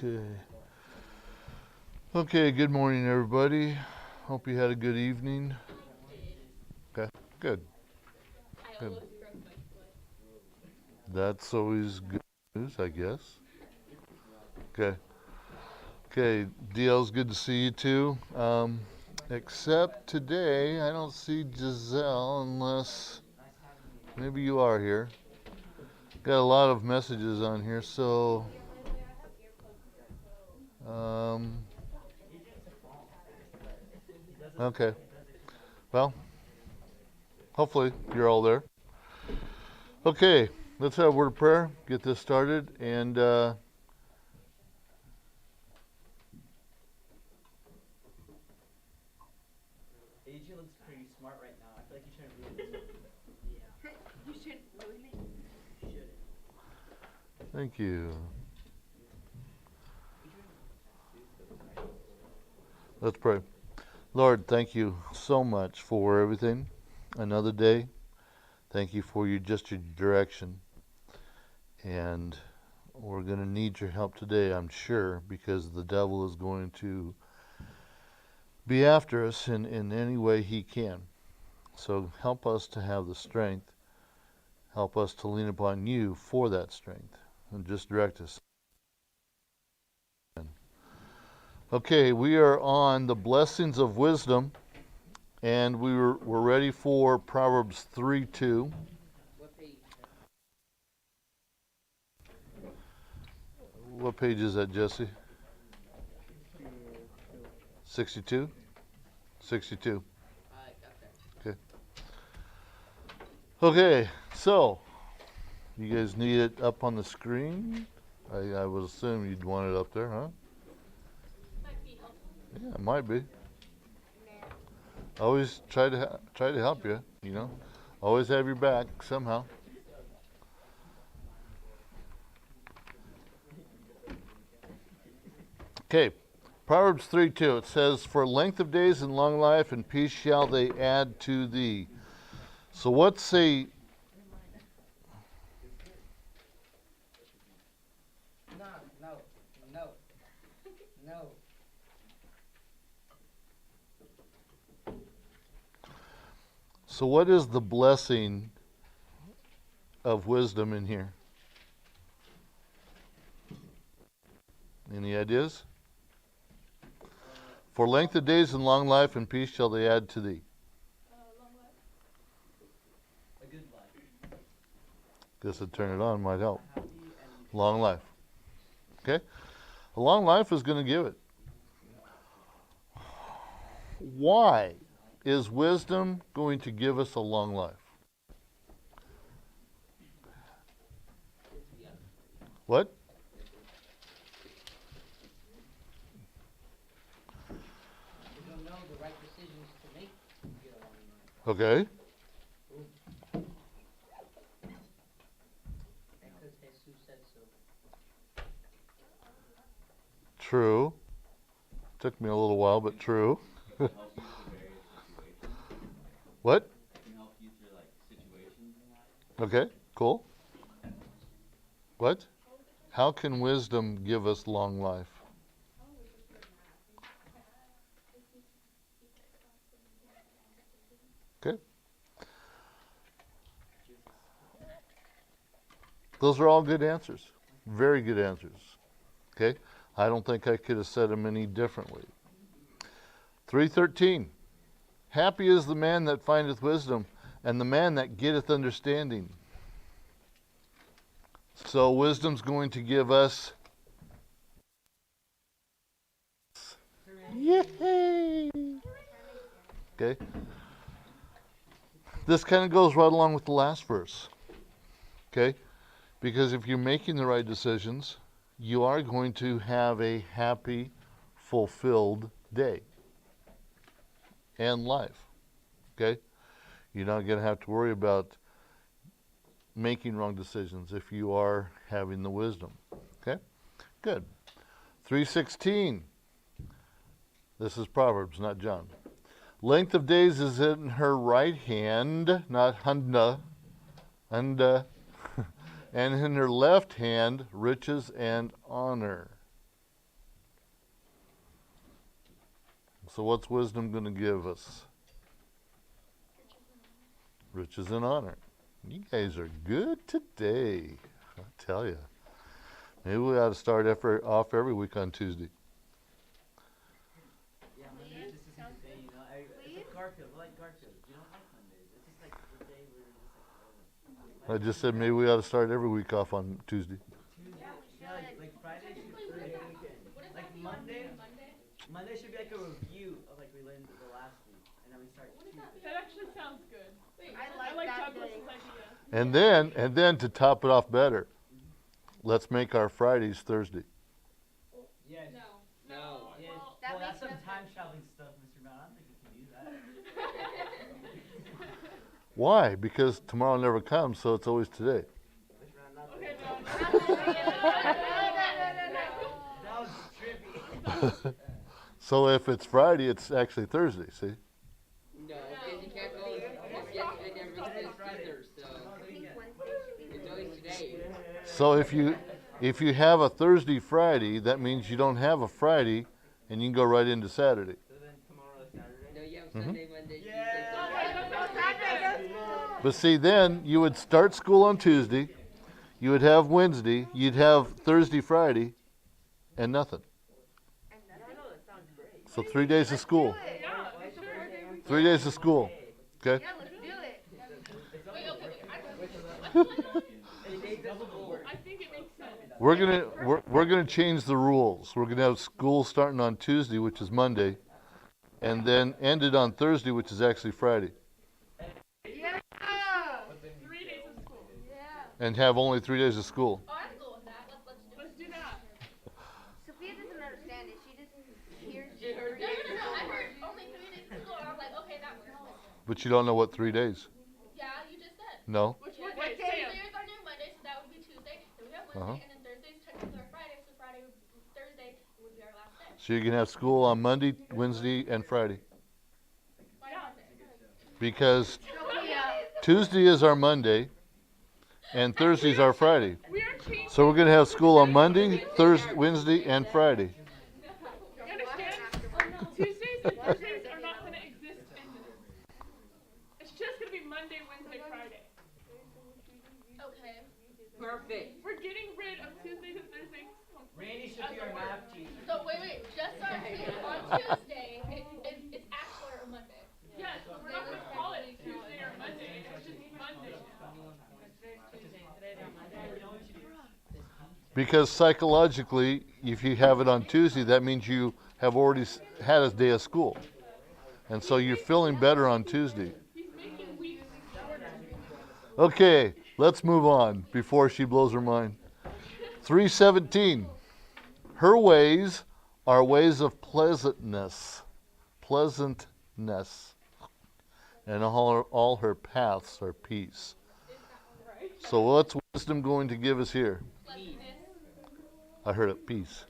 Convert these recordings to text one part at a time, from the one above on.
Okay. Okay, good morning, everybody. Hope you had a good evening. Okay, good. Good. That's always good news, I guess. Okay. Okay, DL's good to see you too. Except today, I don't see Giselle unless maybe you are here. Got a lot of messages on here, so um, okay. Well, hopefully you're all there. Okay, let's have a word of prayer. Get this started, and AJ looks pretty smart right now. I feel like you shouldn't really listen. Yeah. You shouldn't really listen. You shouldn't. thank you. Let's pray. Lord, thank you so much for everything. Another day. Thank you for your direction. And we're going to need your help today, I'm sure, because the devil is going to be after us in any way he can. So help us to have the strength. Help us to lean upon you for that strength. And just direct us. Okay, we are on the blessings of wisdom, and we're ready for Proverbs 3:2. What page? What page is that, Jesse? 62? 62. Got that. Okay. Okay, so you guys need it up on the screen? I would assume you'd want it up there, huh? Yeah, it might be. Always try to help you, you know. Always have your back somehow. Okay, Proverbs 3:2. It says, "For length of days and long life and peace shall they add to thee." So what's a No, no, no, no. so what is the blessing of wisdom in here? Any ideas? For length of days and long life and peace shall they add to thee. A good life. Guess I'd turn it on, might help. Happy and Long life. Okay? A long life is going to give it. Why is wisdom going to give us a long life? What? you'll know the right decisions to make to get along in life. Okay. And because Jesus said so. True. Took me a little while, but true. Help you through various situations. What? It can help you through like situations in life. Okay, cool. What? How can wisdom give us long life? Okay. Those are all good answers. Very good answers. Okay? I don't think I could have said them any differently. 3:13. Happy is the man that findeth wisdom, and the man that getteth understanding. So wisdom's going to give us. Yay! Okay. This kind of goes right along with the last verse. Okay? Because if you're making the right decisions, you are going to have a happy, fulfilled day and life. Okay? You're not going to have to worry about making wrong decisions if you are having the wisdom. Okay? Good. 3:16. This is Proverbs, not John. Length of days is in her right hand, not hunda, and in her left hand riches and honor. So what's wisdom going to give us? Riches and honor. You guys are good today. I tell you. Maybe we ought to start off every week on Tuesday. Yeah, Monday just isn't the day, you know. It's like Garfield. We're like Garfield. We don't like Mondays. It's just like the day where we're just like, I just said maybe we ought to start every week off on Tuesday. Tuesday. Yeah, like Friday should be like like Monday should be like a review of like we learned the last week, and then we start Tuesday. That actually sounds good. I like that Douglas's day. idea. And then to top it off better, let's make our Fridays Thursday. Yes. No. Yes. Well, That Well, that's makes some no time sense. traveling stuff, Mr. Brown. I don't think we can do that. Why? Because tomorrow never comes, so it's always today. Mr. Brown, not okay, that. no. That was trippy. So if it's Friday, it's actually Thursday, see? No, because you can't go. Yesterday never exists either, so it's always today. So if you have a Thursday Friday, that means you don't have a Friday, and you can go right into Saturday. So then tomorrow is Saturday. No, you have Mhm. Sunday, Monday, Yeah. Tuesday, But see, then you would start school on Tuesday, you would have Wednesday, you'd have Thursday, Friday, and nothing. So 3 days of school. Yeah, it should work. 3 days of school. Okay? Yeah, let's do it. I think it makes sense. We're gonna change the rules. We're gonna have school starting on Tuesday, which is Monday, and then ended on Thursday, which is actually Friday, Yeah. 3 days of school. Yeah. and have only 3 days of school. Oh, I'm cool with that. Let's do it. Let's do that. Sophia doesn't understand it. She just hears. She heard No, no, no, no. I heard only 3 days of school, and I'm like, okay, that works. But you don't know what 3 days. Yeah, you just said. No? Which Yeah. one day? Say 'em. Tuesday is our new Monday, so that would be Tuesday. Then we have Wednesday, Uh-huh. and then Thursday is technically our Friday, so Thursday would be our last day. So you can have school on Monday, Wednesday, and Friday. Why Monday? Because Sophia. Tuesday is our Monday, and Thursday's our Friday. We are changing. So we're gonna have school on Monday, Thursday, Wednesday, and Friday. You understand? Tuesdays and Thursdays are not going to exist in this. It's just going to be Monday, Wednesday, Friday. Okay. Perfect. We're getting rid of Tuesdays and Thursdays. Randy should be our math teacher. So wait. Just on Tuesday, it's actually a Monday. Yes, we're not going to call it Tuesday or Monday. It's just Monday. Because psychologically, if you have it on Tuesday, that means you have already had a day of school. And so you're feeling better on Tuesday. He's making weeks shorter. Okay, let's move on before she blows her mind. 3:17. Her ways are ways of pleasantness. Pleasantness. And all her paths are peace. So what's wisdom going to give us here? Pleasantness. I heard it, peace.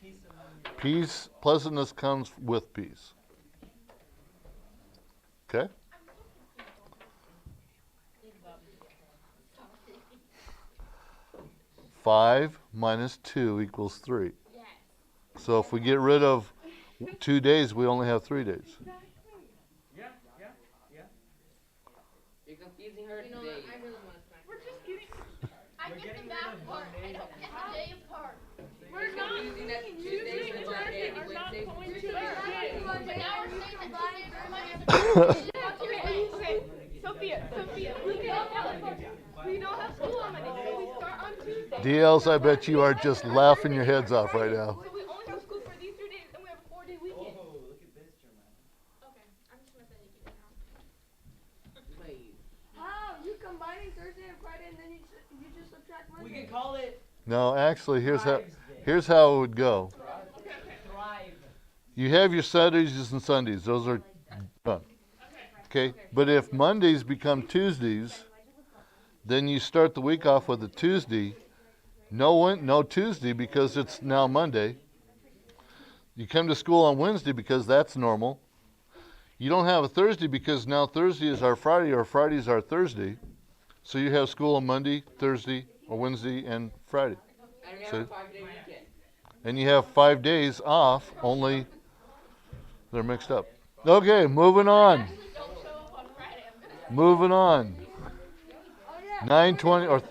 Peace among you. Peace, pleasantness comes with peace. Okay? Five minus 2 equals 3. Yes. So if we get rid of 2 days, we only have 3 days. Yeah. You're confusing her today. We're just getting. I We're get getting the rid math of part. I Monday. don't get the day part. We're not. Confusing that Tuesday and Thursday are not Wednesday, going to Thursday. exist. But now we're saying that Tuesdays are Mondays. Okay, Sophia, we don't have school on Monday, so we start on Tuesday. DLs, I bet you are just laughing your heads off right now. So we only have school for these 3 days, and we have a 4-day weekend. Oh, look at this, Jeremiah. Okay, I'm just gonna say you keep it now. Wait. How? You combining Thursday and Friday, and then you just subtract Monday. We can call it No, actually, here's how Thrive's Day. here's how it would go. Thrive. You have your Saturdays and Sundays. Those are done. Okay? But if Mondays become Tuesdays, then you start the week off with a Tuesday. No Tuesday because it's now Monday. You come to school on Wednesday because that's normal. You don't have a Thursday because now Thursday is our Friday or Friday is our Thursday. So you have school on Monday, Thursday, or Wednesday and Friday. And we have So- a 5-day weekend. and you have 5 days off, only they're mixed up. Okay, moving on. Don't show up on Friday. I'm gonna Moving on. Oh yeah. 9:20 or It's a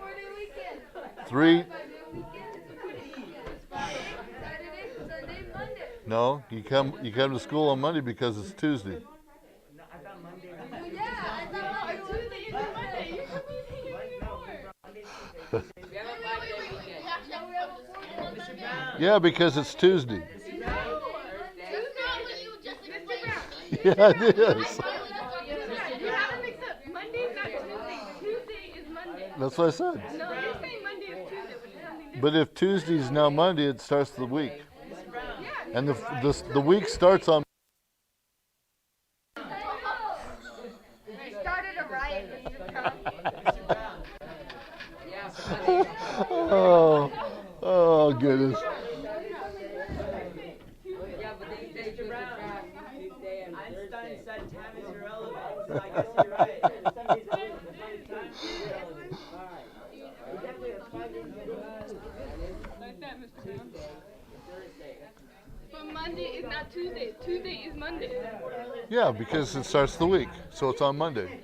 4-day weekend. 3. 5-day weekend. It's a 4-day weekend. Saturday, Sunday, Monday. No, you come to school on Monday because it's Tuesday. No, I thought Monday. Well, yeah, I thought it was Tuesday is Monday. You're confusing anymore. Monday, Tuesday. We have a 5-day weekend. we have a 4-day Mr. Brown. Yeah, because it's Tuesday. Mr. Brown. Yeah, it is. You have to mix up. Monday's not Tuesday. Tuesday is Monday. That's what I said. No, you're saying Monday is Tuesday, which is something different. But if Tuesday's now Monday, it starts the week, Mr. Brown. and the week starts on. We started a riot, Mr. Trump. Mr. Brown. Oh, oh goodness. Yeah, but these days Mr. are Brown. Tuesday and Einstein Thursday. said time is irrelevant, so I guess you're right. Sunday's irrelevant. Time is irrelevant. Exactly, that's 5 days ago. Like that, Mr. Brown. But Monday is not Tuesday. Tuesday is Monday. Yeah, because it starts the week, so it's on Monday.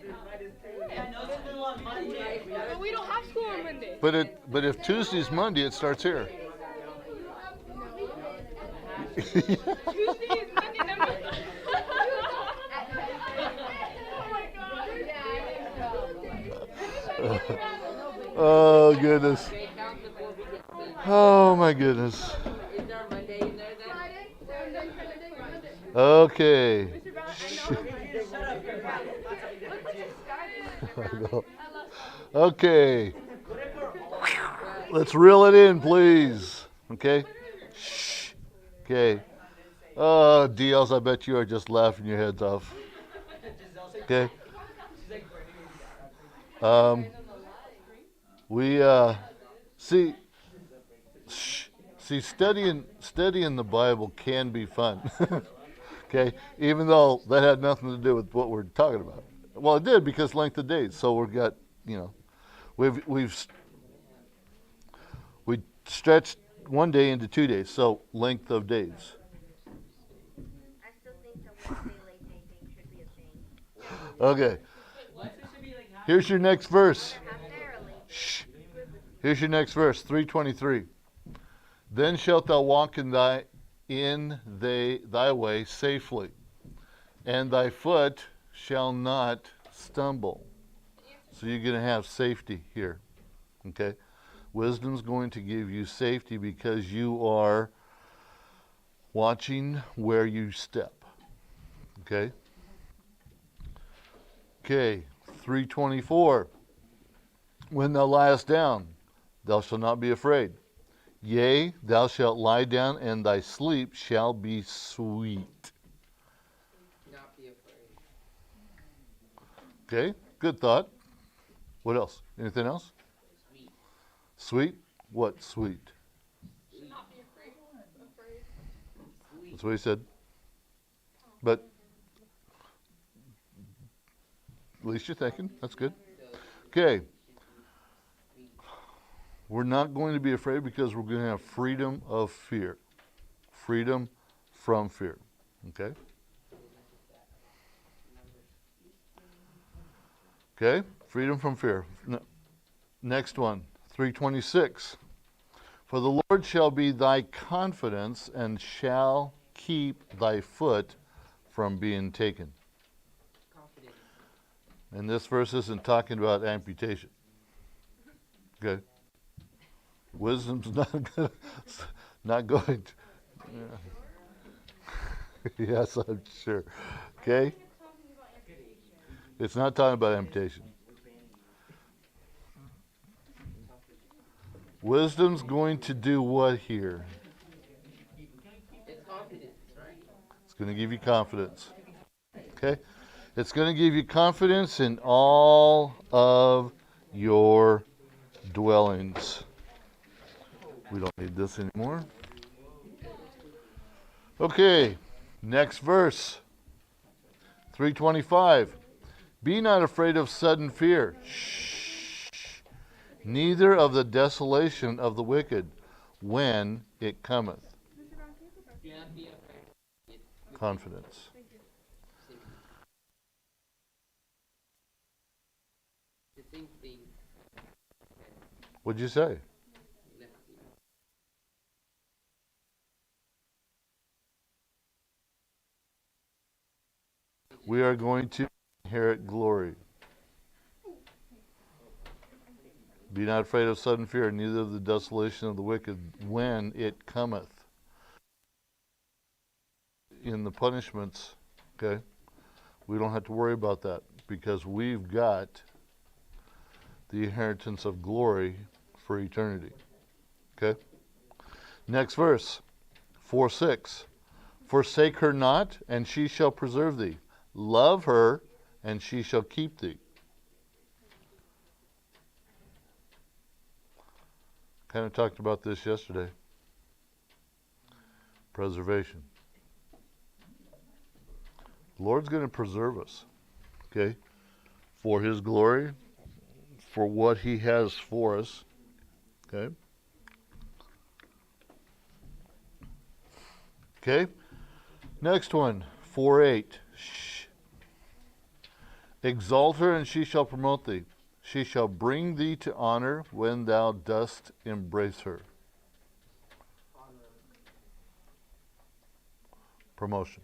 Yeah, no school on Monday. But we don't have school on Monday. But if Tuesday's Monday, it starts here. Tuesday is Monday. Number. Oh goodness. Okay, count before we get to the- Oh my goodness. Is there a Monday in there then? Friday, Saturday, Sunday, Monday. Okay. Mr. Brown, I know. I know. Okay. Let's reel it in, please. Okay. Shh. Okay. Oh, DLs, I bet you are just laughing your heads off. Okay. We see. Shh. See, studying the Bible can be fun. Okay, even though that had nothing to do with what we're talking about. Well, it did because length of days. So we've got, we stretched 1 day into 2 days. So length of days. I still think the Wednesday late day thing should be a thing. Okay, What? It should be like half. here's your next verse. Half day early. Shh. Here's your next verse, 3:23. Then shalt thou walk in thy way safely, and thy foot shall not stumble. So you're going to have safety here. Okay? Wisdom's going to give you safety because you are watching where you step. Okay? Okay, 3:24. When thou liest down, thou shalt not be afraid. Yea, thou shalt lie down, and thy sleep shall be sweet. Not be afraid. Okay, good thought. What else? Anything else? Sweet. Sweet? What sweet? Not be afraid. That's what he said. But at least you're thinking. That's good. Okay. We're not going to be afraid because we're going to have freedom of fear. Freedom from fear. Okay? Okay? Freedom from fear. Next one, 3:26. For the Lord shall be thy confidence and shall keep thy foot from being taken. Confidence. And this verse isn't talking about amputation. Okay? Wisdom's not going to. Yes, I'm sure. Okay? It's not talking about amputation. Wisdom's going to do what here? It's confidence, right? It's going to give you confidence. Okay? It's going to give you confidence in all of your dwellings. We don't need this anymore. Okay, next verse. 3:25. Be not afraid of sudden fear. Shh. Neither of the desolation of the wicked, when it cometh. Do not be afraid. Confidence. The same thing. What'd you say? We are going to inherit glory. Be not afraid of sudden fear, neither of the desolation of the wicked when it cometh. In the punishments, okay, we don't have to worry about that because we've got the inheritance of glory for eternity. Okay? Next verse, 4:6. Forsake her not, and she shall preserve thee. Love her, and she shall keep thee. Kind of talked about this yesterday. Preservation. The Lord's going to preserve us, okay, for His glory, for what He has for us, okay? Okay, next one, 4:8. Shh. Exalt her, and she shall promote thee. She shall bring thee to honor when thou dost embrace her. Promotion.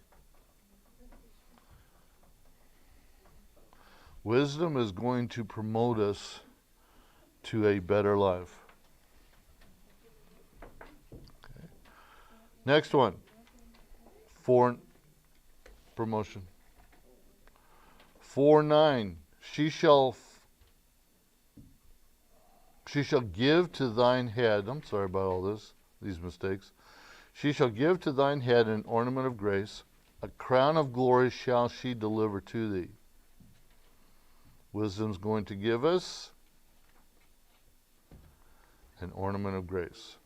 Wisdom is going to promote us to a better life. Okay. Next one. For promotion. 4:9. She shall give to thine head. I'm sorry about all this, these mistakes. She shall give to thine head an ornament of grace. A crown of glory shall she deliver to thee. Wisdom's going to give us an ornament of grace.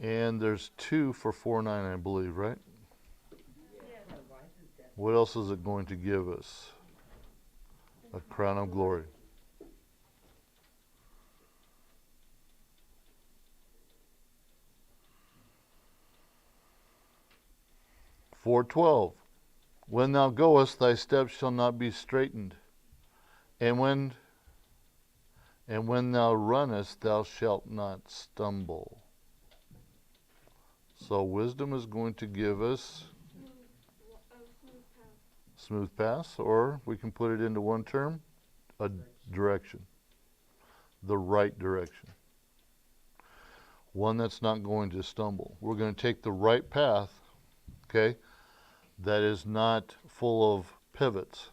And there's 2 for 4:9, I believe, right? What else is it going to give us? A crown of glory. (4:12). When thou goest, thy steps shall not be straitened, and when thou runnest, thou shalt not stumble. So wisdom is going to give us smooth path, or we can put it into one term, a direction, the right direction. One that's not going to stumble. We're going to take the right path, okay, that is not full of pivots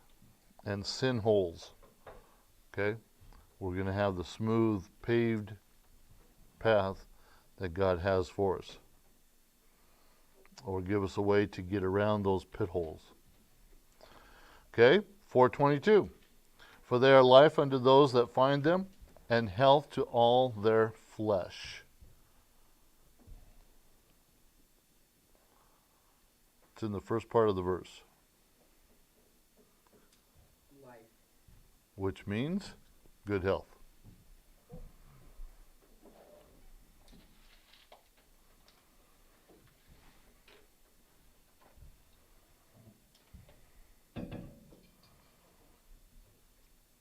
and sin holes, okay? We're going to have the smooth, paved path that God has for us, or give us a way to get around those pit holes. Okay, 4:22. For they are life unto those that find them, and health to all their flesh. It's in the first part of the verse. Life. Which means good health.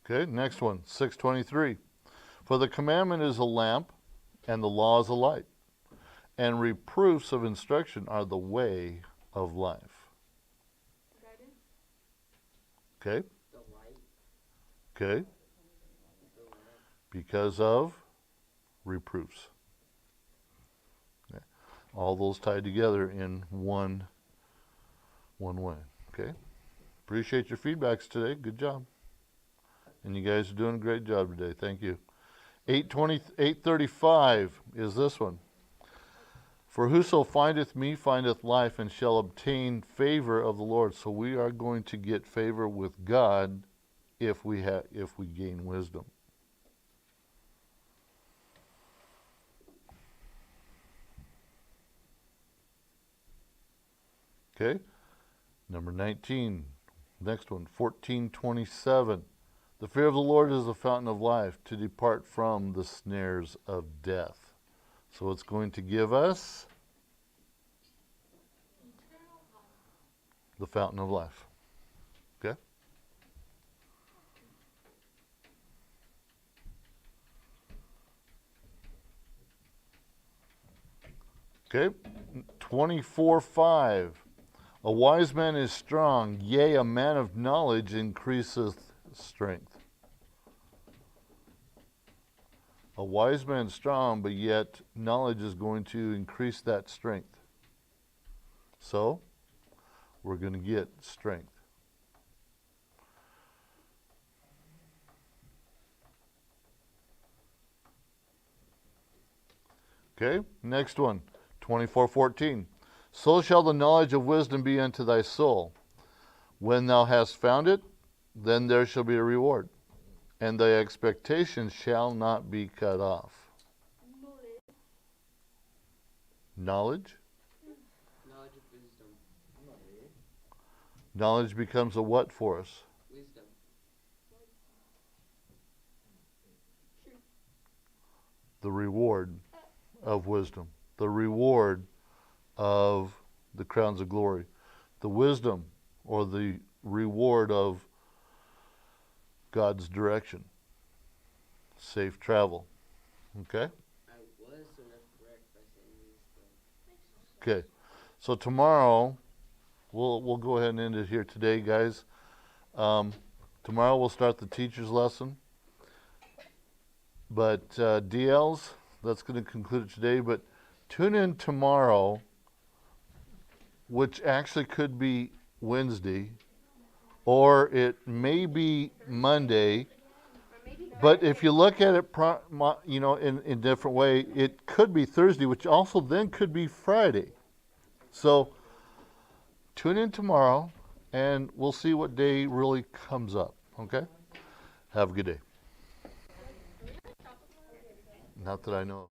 Okay, next one, 6:23. For the commandment is a lamp, and the law is a light, and reproofs of instruction are the way of life. Okay, The light. okay, because of reproofs. Okay. All those tied together in one way. Okay, appreciate your feedbacks today. Good job. And you guys are doing a great job today. Thank you. 8:35 is this one. For whoso findeth me findeth life and shall obtain favor of the Lord. So we are going to get favor with God if we gain wisdom. Okay. Number 19. Next one, 14:27. The fear of the Lord is the fountain of life, to depart from the snares of death. So it's going to give us the fountain of life. Okay? Okay. 24:5. A wise man is strong, yea, a man of knowledge increaseth strength. A wise man is strong, but yet knowledge is going to increase that strength. So, we're going to get strength. Okay, next one, 24:14. So shall the knowledge of wisdom be unto thy soul. When thou hast found it, then there shall be a reward, and thy expectation shall not be cut off. Knowledge? Knowledge of wisdom. Knowledge becomes a what for us? Wisdom. The reward of wisdom. The reward of the crowns of glory. The wisdom or the reward of God's direction. Safe travel. Okay? I was sort of correct by saying wisdom. Okay. So tomorrow, we'll go ahead and end it here today, guys. Tomorrow we'll start the teacher's lesson. But DLs, that's going to conclude it today. But tune in tomorrow, which actually could be Wednesday, or it may be Monday. But if you look at it, in a different way, it could be Thursday, which also then could be Friday. So tune in tomorrow, and we'll see what day really comes up. Okay? Have a good day. Not that I know of.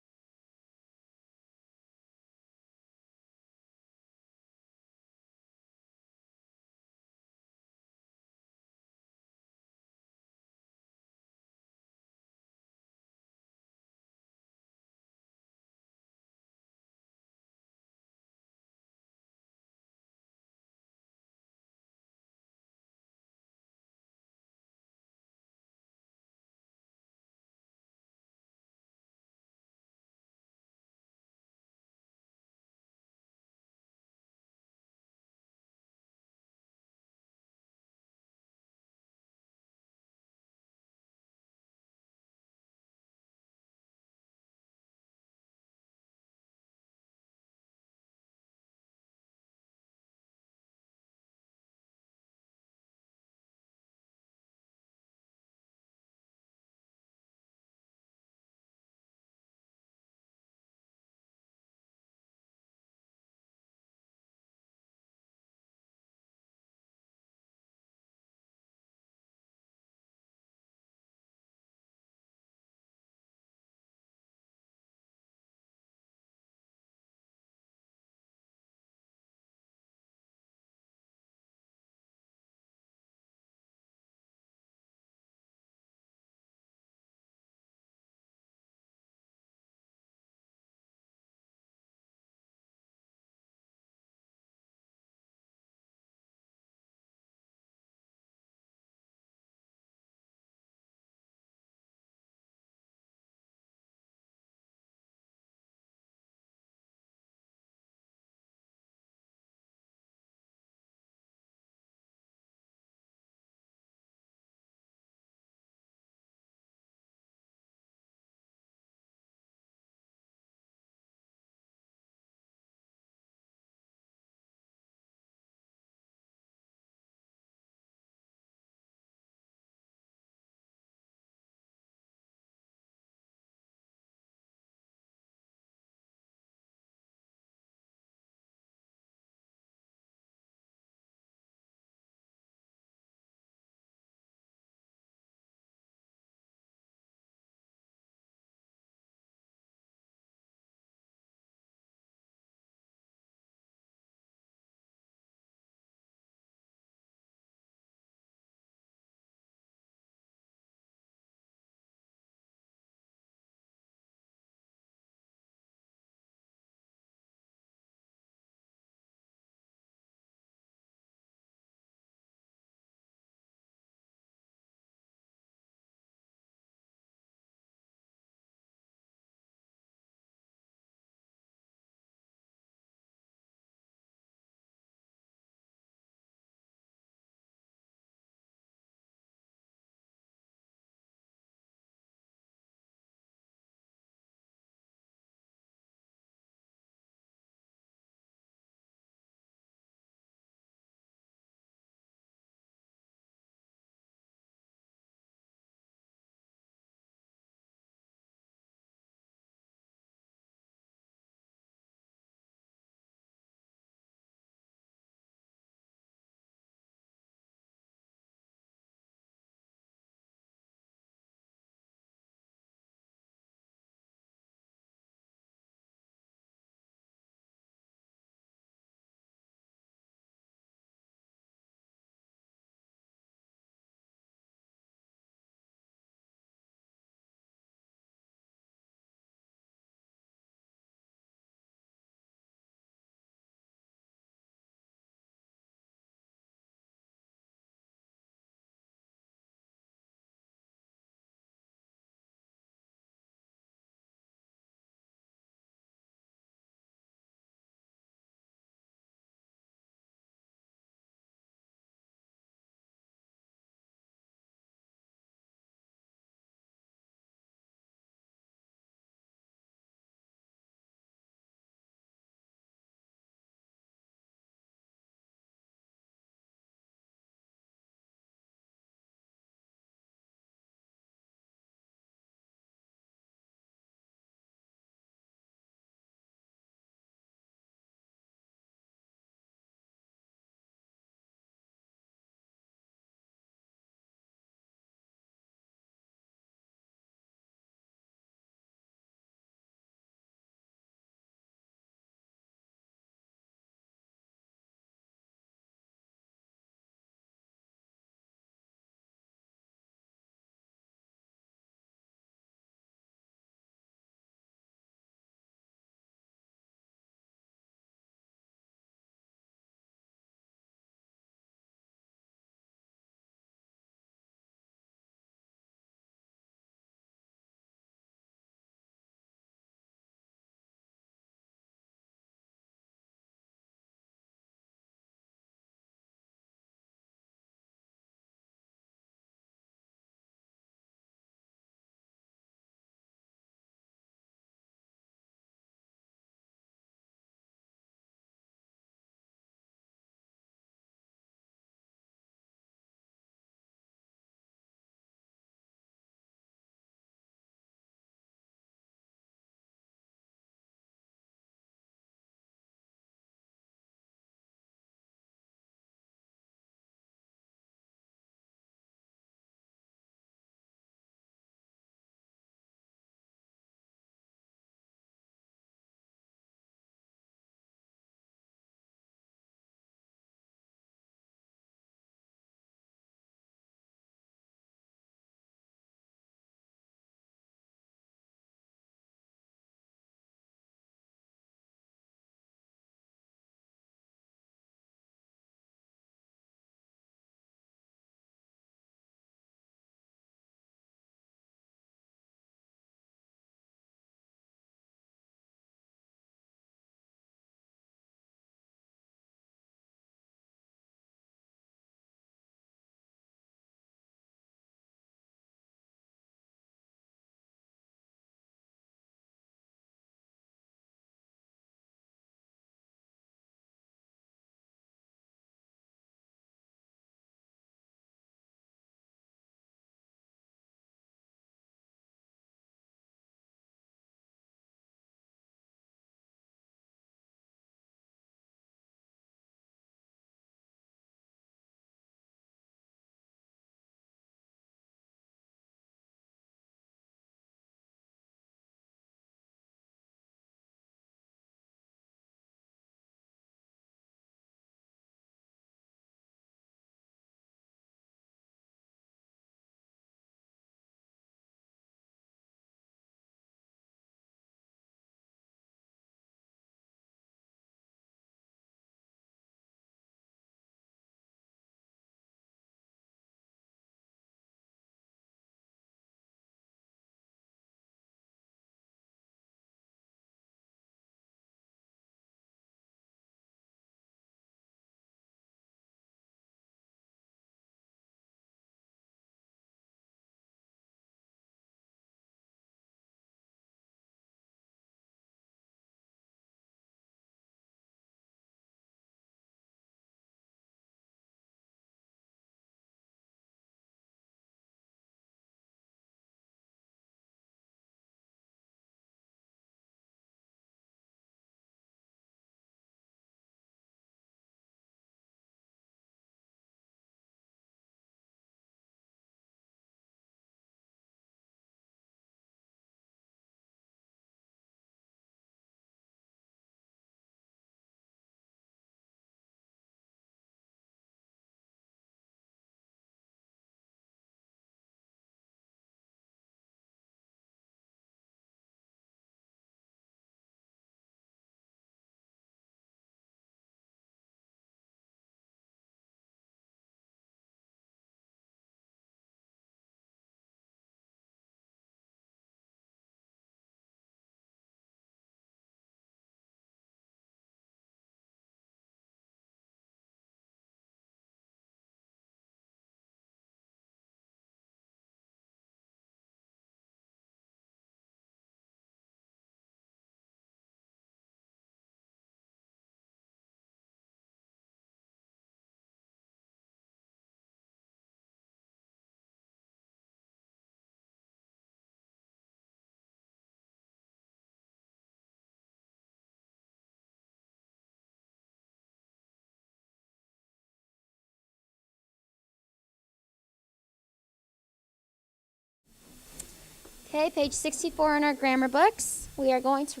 Okay, page 64 in our grammar books. We are going to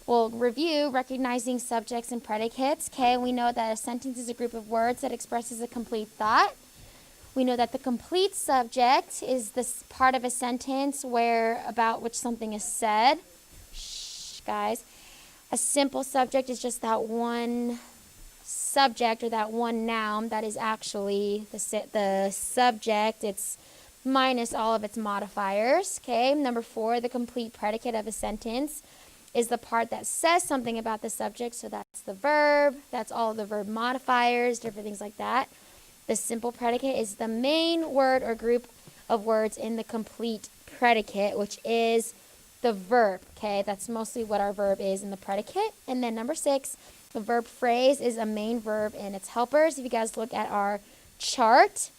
review recognizing subjects and predicates. Okay, we know that a sentence is a group of words that expresses a complete thought. We know that the complete subject is this part of a sentence about which something is said. Shh, guys. A simple subject is just that one subject or that one noun that is actually the subject. It's minus all of its modifiers. Okay, number 4, the complete predicate of a sentence is the part that says something about the subject. So that's the verb, that's all the verb modifiers, different things like that. The simple predicate is the main word or group of words in the complete predicate, which is the verb. Okay, that's mostly what our verb is in the predicate. And then number 6, the verb phrase is a main verb and its helpers. If you guys look at our chart,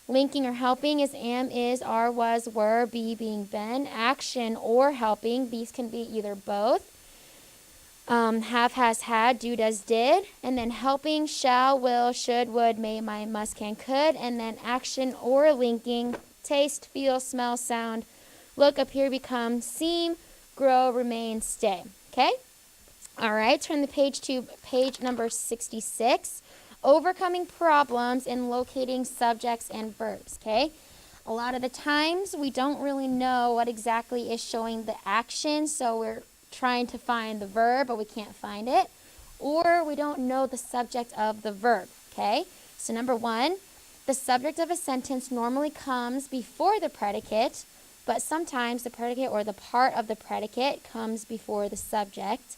linking or helping is am, is, are, was, were, be being been. Action or helping, these can be either both. Have, has, had, do, does, did. And then helping, shall, will, should, would, may, might, must, can, could. And then action or linking, taste, feel, smell, sound, look, appear, become, seem, grow, remain, stay. Okay? All right, turn the page to page number 66. Overcoming problems in locating subjects and verbs. Okay? A lot of the times we don't really know what exactly is showing the action, so we're trying to find the verb, but we can't find it. Or we don't know the subject of the verb. Okay? So number 1, the subject of a sentence normally comes before the predicate, but sometimes the predicate or the part of the predicate comes before the subject.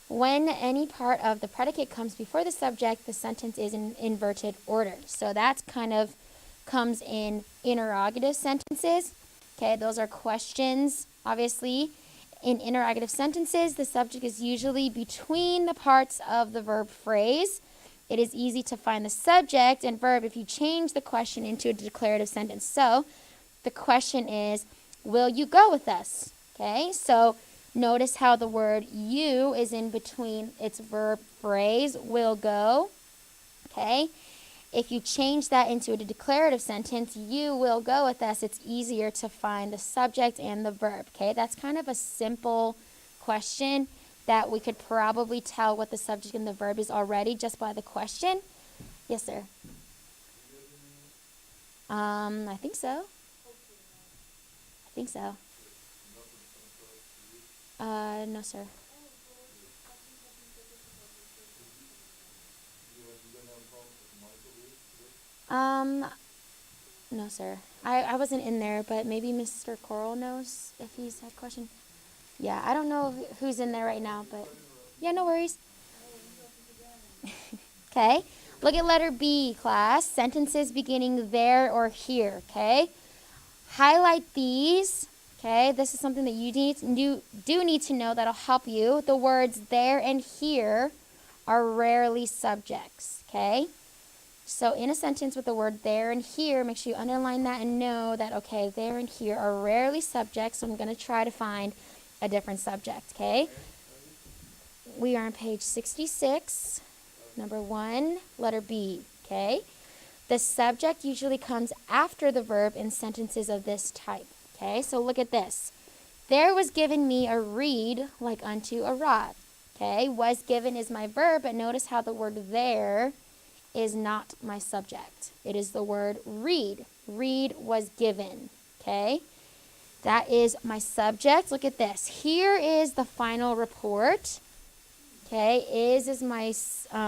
When any part of the predicate comes before the subject, the sentence is in inverted order. So that kind of comes in interrogative sentences. Okay, those are questions, obviously. In interrogative sentences, the subject is usually between the parts of the verb phrase. It is easy to find the subject and verb if you change the question into a declarative sentence. So the question is, will you go with us? Okay, so notice how the word you is in between its verb phrase, will go. Okay? If you change that into a declarative sentence, you will go with us, it's easier to find the subject and the verb. Okay? That's kind of a simple question that we could probably tell what the subject and the verb is already just by the question. Yes, sir. I think so. No, sir. No, sir. I wasn't in there, but maybe Mr. Coral knows if he's had a question. Yeah, I don't know who's in there right now, but yeah, no worries. Okay, look at letter B, class. Sentences beginning there or here, okay? Highlight these. Okay, this is something that you do need to know that'll help you. The words there and here are rarely subjects, okay? So in a sentence with the word there and here, make sure you underline that and know that, okay, there and here are rarely subjects, so I'm going to try to find a different subject, okay? We are on page 66, number 1, letter B, okay? The subject usually comes after the verb in sentences of this type. Okay, so look at this. There was given me a reed like unto a rod. Okay, was given is my verb, but notice how the word there is not my subject. It is the word reed. Reed was given. Okay, that is my subject. Look at this. Here is the final report. Okay, is my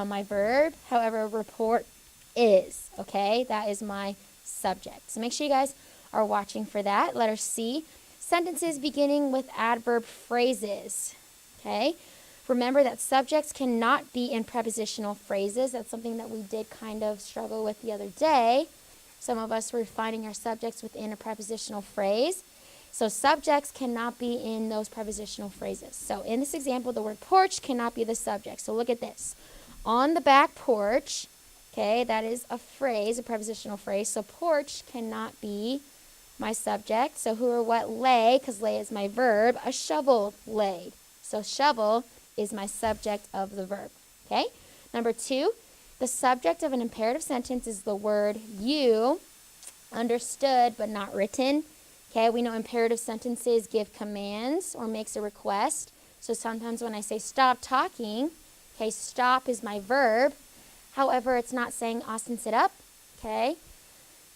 my verb. However, report is. Okay, that is my subject. So make sure you guys are watching for that. Letter C, sentences beginning with adverb phrases. Okay, remember that subjects cannot be in prepositional phrases. That's something that we did kind of struggle with the other day. Some of us were finding our subjects within a prepositional phrase. So subjects cannot be in those prepositional phrases. So in this example, the word porch cannot be the subject. So look at this. On the back porch, okay, that is a phrase, a prepositional phrase. So porch cannot be my subject. So who or what lay, because lay is my verb, a shovel laid. So shovel is my subject of the verb. Okay? Number 2, the subject of an imperative sentence is the word you, understood but not written. Okay, we know imperative sentences give commands or makes a request. So sometimes when I say stop talking, okay, stop is my verb. However, it's not saying, Austin, sit up, okay?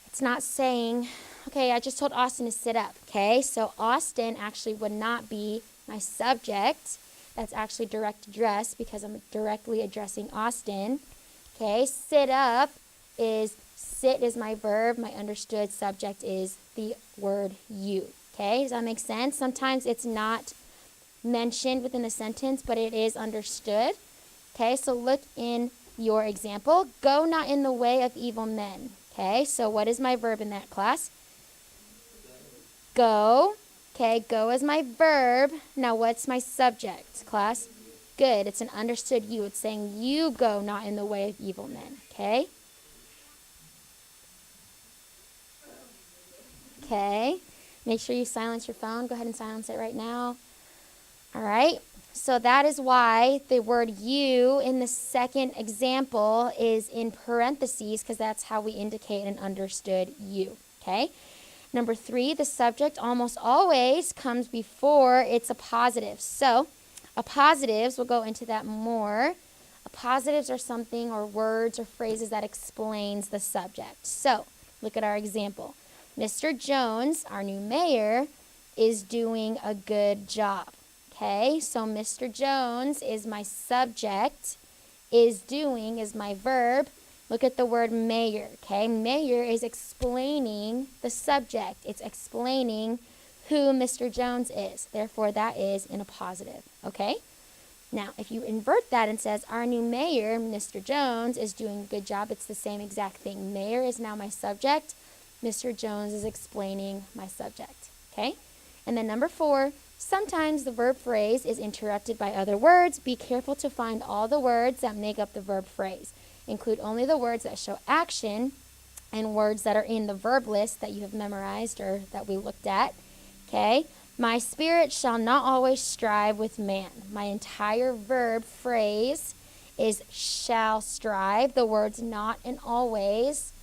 It's not saying, okay, I just told Austin to sit up, okay? So Austin actually would not be my subject. That's actually direct address because I'm directly addressing Austin, okay? Sit up is, sit is my verb. My understood subject is the word you, okay? Does that make sense? Sometimes it's not mentioned within the sentence, but it is understood, okay? So look in your example. Go not in the way of evil men. Okay, so what is my verb in that class? Go. Okay, go is my verb. Now what's my subject, class? Good. It's an understood you. It's saying you go not in the way of evil men. Okay? Okay. Make sure you silence your phone. Go ahead and silence it right now. All right. So that is why the word you in the second example is in parentheses, because that's how we indicate an understood you, okay? Number 3, the subject almost always comes before it's a positive. So appositives, we'll go into that more. Appositives are something or words or phrases that explains the subject. So look at our example. Mr. Jones, our new mayor, is doing a good job. Okay, so Mr. Jones is my subject, is doing is my verb. Look at the word mayor, okay? Mayor is explaining the subject. It's explaining who Mr. Jones is. Therefore, that is in a positive, okay? Now, if you invert that and says, our new mayor, Mr. Jones, is doing a good job, it's the same exact thing. Mayor is now my subject. Mr. Jones is explaining my subject, okay? And then number 4, sometimes the verb phrase is interrupted by other words. Be careful to find all the words that make up the verb phrase. Include only the words that show action and words that are in the verb list that you have memorized or that we looked at. Okay? My spirit shall not always strive with man. My entire verb phrase is shall strive. The words not and always,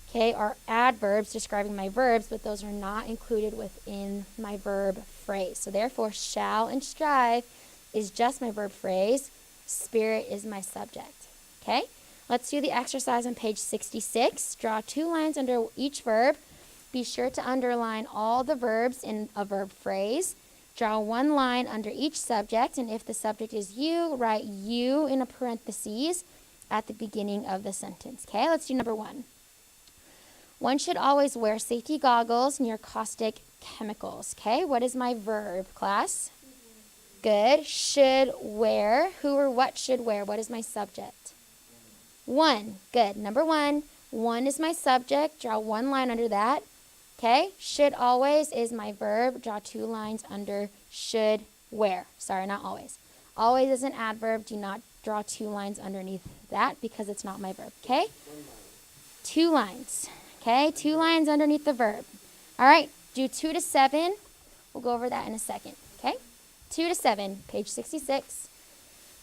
okay, are adverbs describing my verbs, but those are not included within my verb phrase. So therefore, shall and strive is just my verb phrase. Spirit is my subject. Okay? Let's do the exercise on page 66. Draw 2 lines under each verb. Be sure to underline all the verbs in a verb phrase. Draw 1 line under each subject, and if the subject is you, write you in a parentheses at the beginning of the sentence. Okay? Let's do number 1. One should always wear safety goggles near caustic chemicals. Okay, what is my verb, class? Good. Should wear. Who or what should wear? What is my subject? 1. Good. Number 1. 1 is my subject. Draw 1 line under that. Okay. Should always is my verb. Draw 2 lines under should wear. Sorry, not always. Always is an adverb. Do not draw 2 lines underneath that because it's not my verb. Okay? 2 lines. Okay, 2 lines underneath the verb. All right, do 2 to 7. We'll go over that in a second. Okay? 2 to 7, page 66.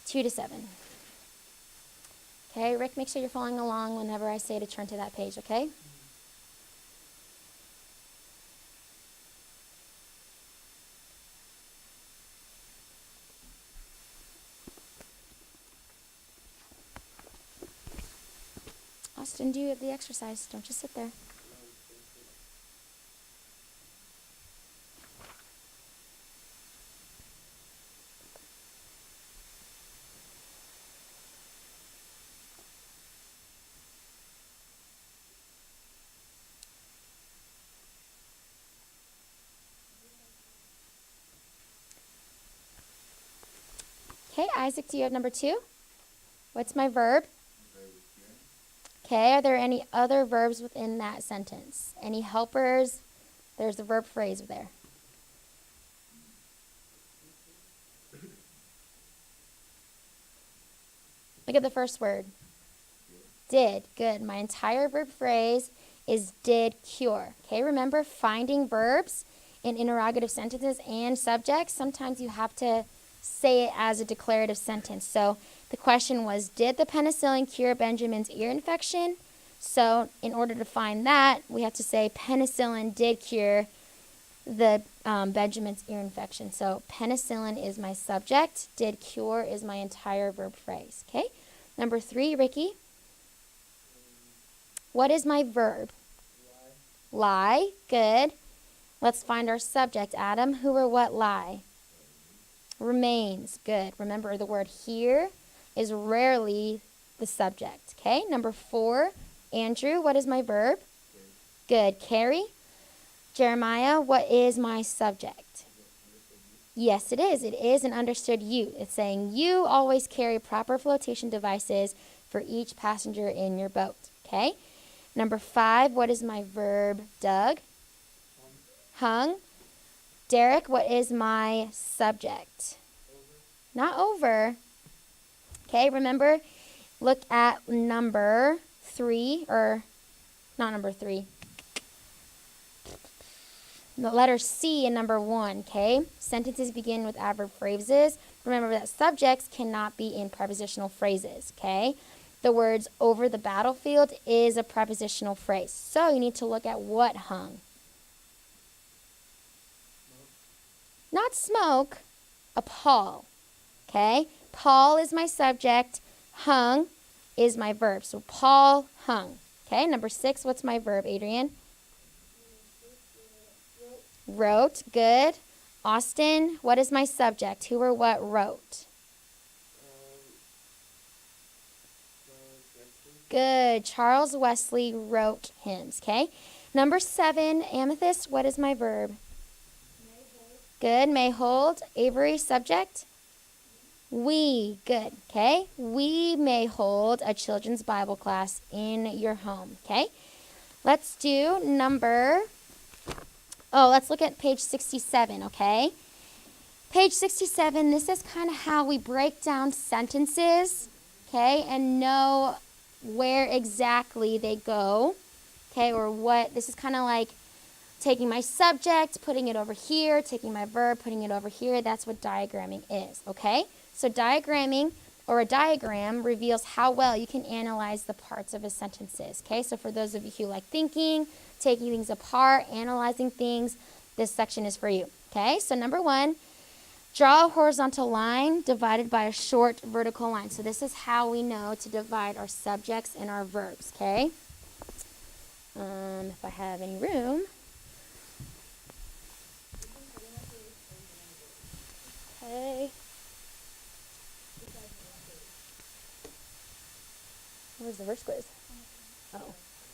2 to 7. Okay, Rick, make sure you're following along whenever I say to turn to that page, okay? Austin, do the exercise. Don't just sit there. Okay, Isaac, do you have number 2? What's my verb? Okay, are there any other verbs within that sentence? Any helpers? There's a verb phrase there. Look at the first word. Did. Good. My entire verb phrase is did cure. Okay, remember finding verbs in interrogative sentences and subjects. Sometimes you have to say it as a declarative sentence. So the question was, did the penicillin cure Benjamin's ear infection? So in order to find that, we have to say penicillin did cure the Benjamin's ear infection. So penicillin is my subject. Did cure is my entire verb phrase. Okay. Number 3, Ricky. What is my verb? Lie. Good. Let's find our subject, Adam. Who or what lie? Remains. Good. Remember, the word here is rarely the subject. Okay. Number 4, Andrew. What is my verb? Good. Carrie. Jeremiah, what is my subject? Yes, it is. It is an understood you. It's saying you always carry proper flotation devices for each passenger in your boat. Okay. Number 5, what is my verb? Doug. Hung. Derek, what is my subject? Not over. Okay, remember, look at number 3, or not number 3. The letter C in number 1, okay? Sentences begin with adverb phrases. Remember that subjects cannot be in prepositional phrases, okay? The words over the battlefield is a prepositional phrase. So you need to look at what hung. Not smoke, a pall, okay? Paul is my subject, hung is my verb. So Paul hung, okay? Number 6, what's my verb, Adrian? Wrote, good. Austin, what is my subject? Who or what wrote? Good. Charles Wesley wrote hymns, okay? Number 7, Amethyst, what is my verb? Good. May hold. Avery, subject? We. Good. Okay? We may hold a children's Bible class in your home, okay? Let's do let's look at page 67, okay? Page 67, this is kind of how we break down sentences, okay, and know where exactly they go, okay, or what. This is kind of like taking my subject, putting it over here, taking my verb, putting it over here. That's what diagramming is, okay? So diagramming, or a diagram, reveals how well you can analyze the parts of a sentences, okay? So for those of you who like thinking, taking things apart, analyzing things, this section is for you, okay? So number 1, draw a horizontal line divided by a short vertical line. So this is how we know to divide our subjects and our verbs, okay? If I have any room. Okay. Where's the verse quiz? Oh,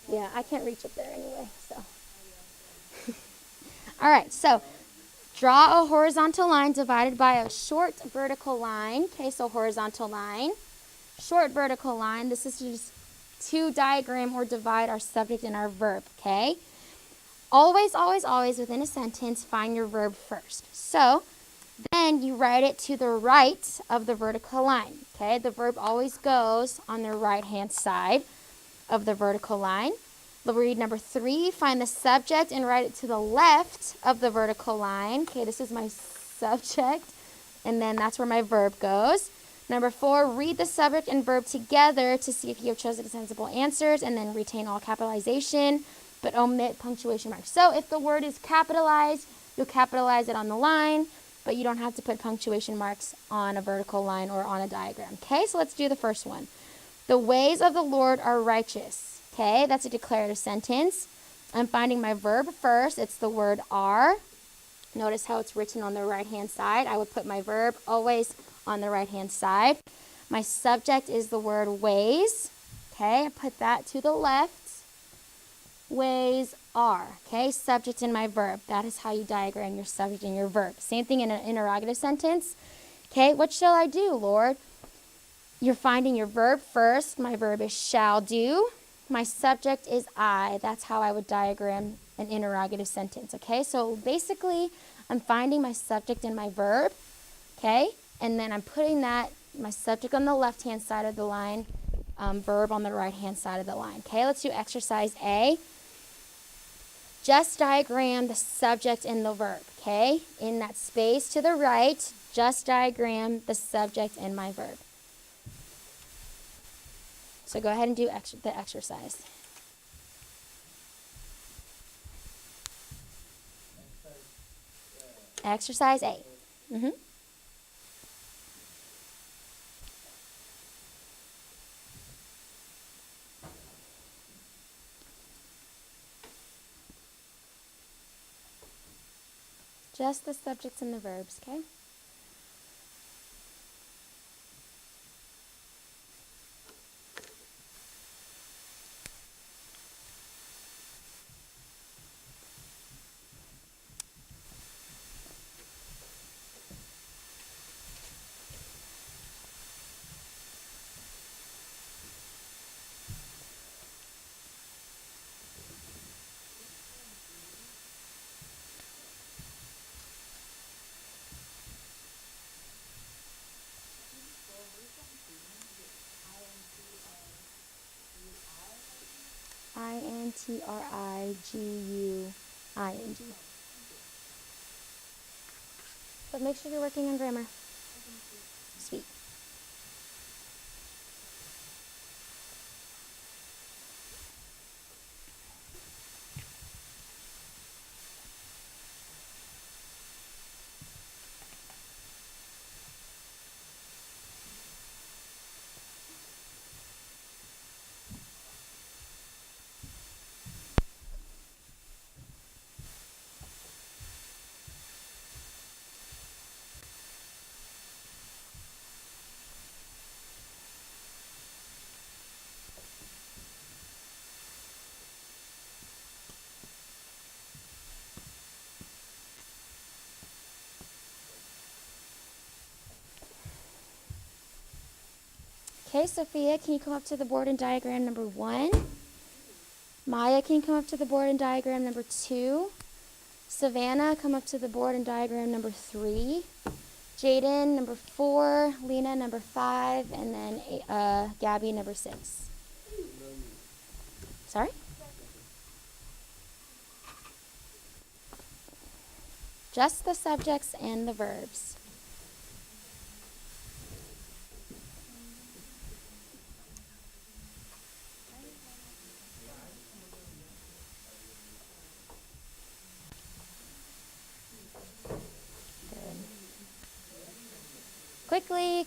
yeah, I can't reach up there anyway, so. All right, so draw a horizontal line divided by a short vertical line. Okay, so horizontal line, short vertical line. This is just to diagram or divide our subject and our verb, okay? Always, always, always within a sentence, find your verb first. So then you write it to the right of the vertical line, okay? The verb always goes on the right-hand side of the vertical line. We'll read number 3, find the subject and write it to the left of the vertical line. Okay, this is my subject, and then that's where my verb goes. Number 4, read the subject and verb together to see if you have chosen sensible answers, and then retain all capitalization, but omit punctuation marks. So if the word is capitalized, you'll capitalize it on the line, but you don't have to put punctuation marks on a vertical line or on a diagram. Okay, so let's do the first one. The ways of the Lord are righteous. Okay, that's a declarative sentence. I'm finding my verb first. It's the word are. Notice how it's written on the right-hand side. I would put my verb always on the right-hand side. My subject is the word ways. Okay, I put that to the left. Ways are. Okay, subject and my verb. That is how you diagram your subject and your verb. Same thing in an interrogative sentence. Okay, what shall I do, Lord? You're finding your verb first. My verb is shall do. My subject is I. That's how I would diagram an interrogative sentence, okay? So basically, I'm finding my subject and my verb, okay? And then I'm putting my subject on the left-hand side of the line, verb on the right-hand side of the line, okay? Let's do exercise A. Just diagram the subject and the verb, okay? In that space to the right, just diagram the subject and my verb. So go ahead and do the exercise. Exercise A. Mm-hmm. Just the subjects and the verbs, okay? Intrigue. But make sure you're working on grammar. Sweet. Okay, Sophia, can you come up to the board and diagram number 1? Maya, can you come up to the board and diagram number 2? Savannah, come up to the board and diagram number 3. Jaden, number 4. Lena, number 5. And then Gabby, number 6. Sorry? Just the subjects and the verbs.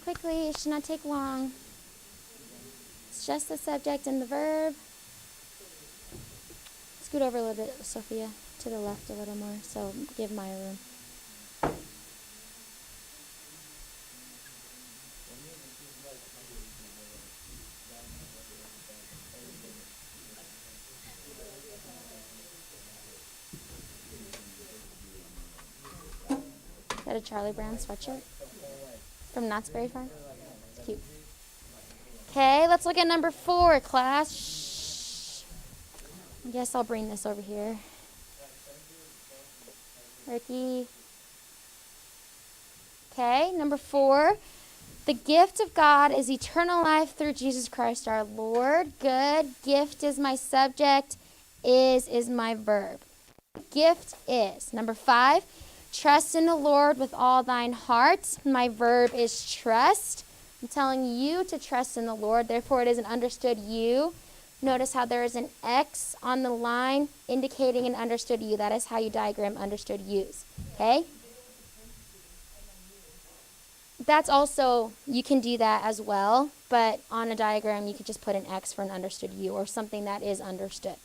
Quickly, it should not take long. It's just the subject and the verb. Scoot over a little bit, Sophia, to the left a little more, so give Maya room. Is that a Charlie Brown sweatshirt? From Knott's Berry Farm? It's cute. Okay, let's look at number 4, class. Shh. I guess I'll bring this over here. Ricky. Okay, number 4. The gift of God is eternal life through Jesus Christ our Lord. Good. Gift is my subject. Is my verb. Gift is. Number 5. Trust in the Lord with all thine heart. My verb is trust. I'm telling you to trust in the Lord. Therefore, it is an understood you. Notice how there is an X on the line indicating an understood you. That is how you diagram understood yous. Okay? That's also, you can do that as well. But on a diagram, you could just put an X for an understood you or something that is understood.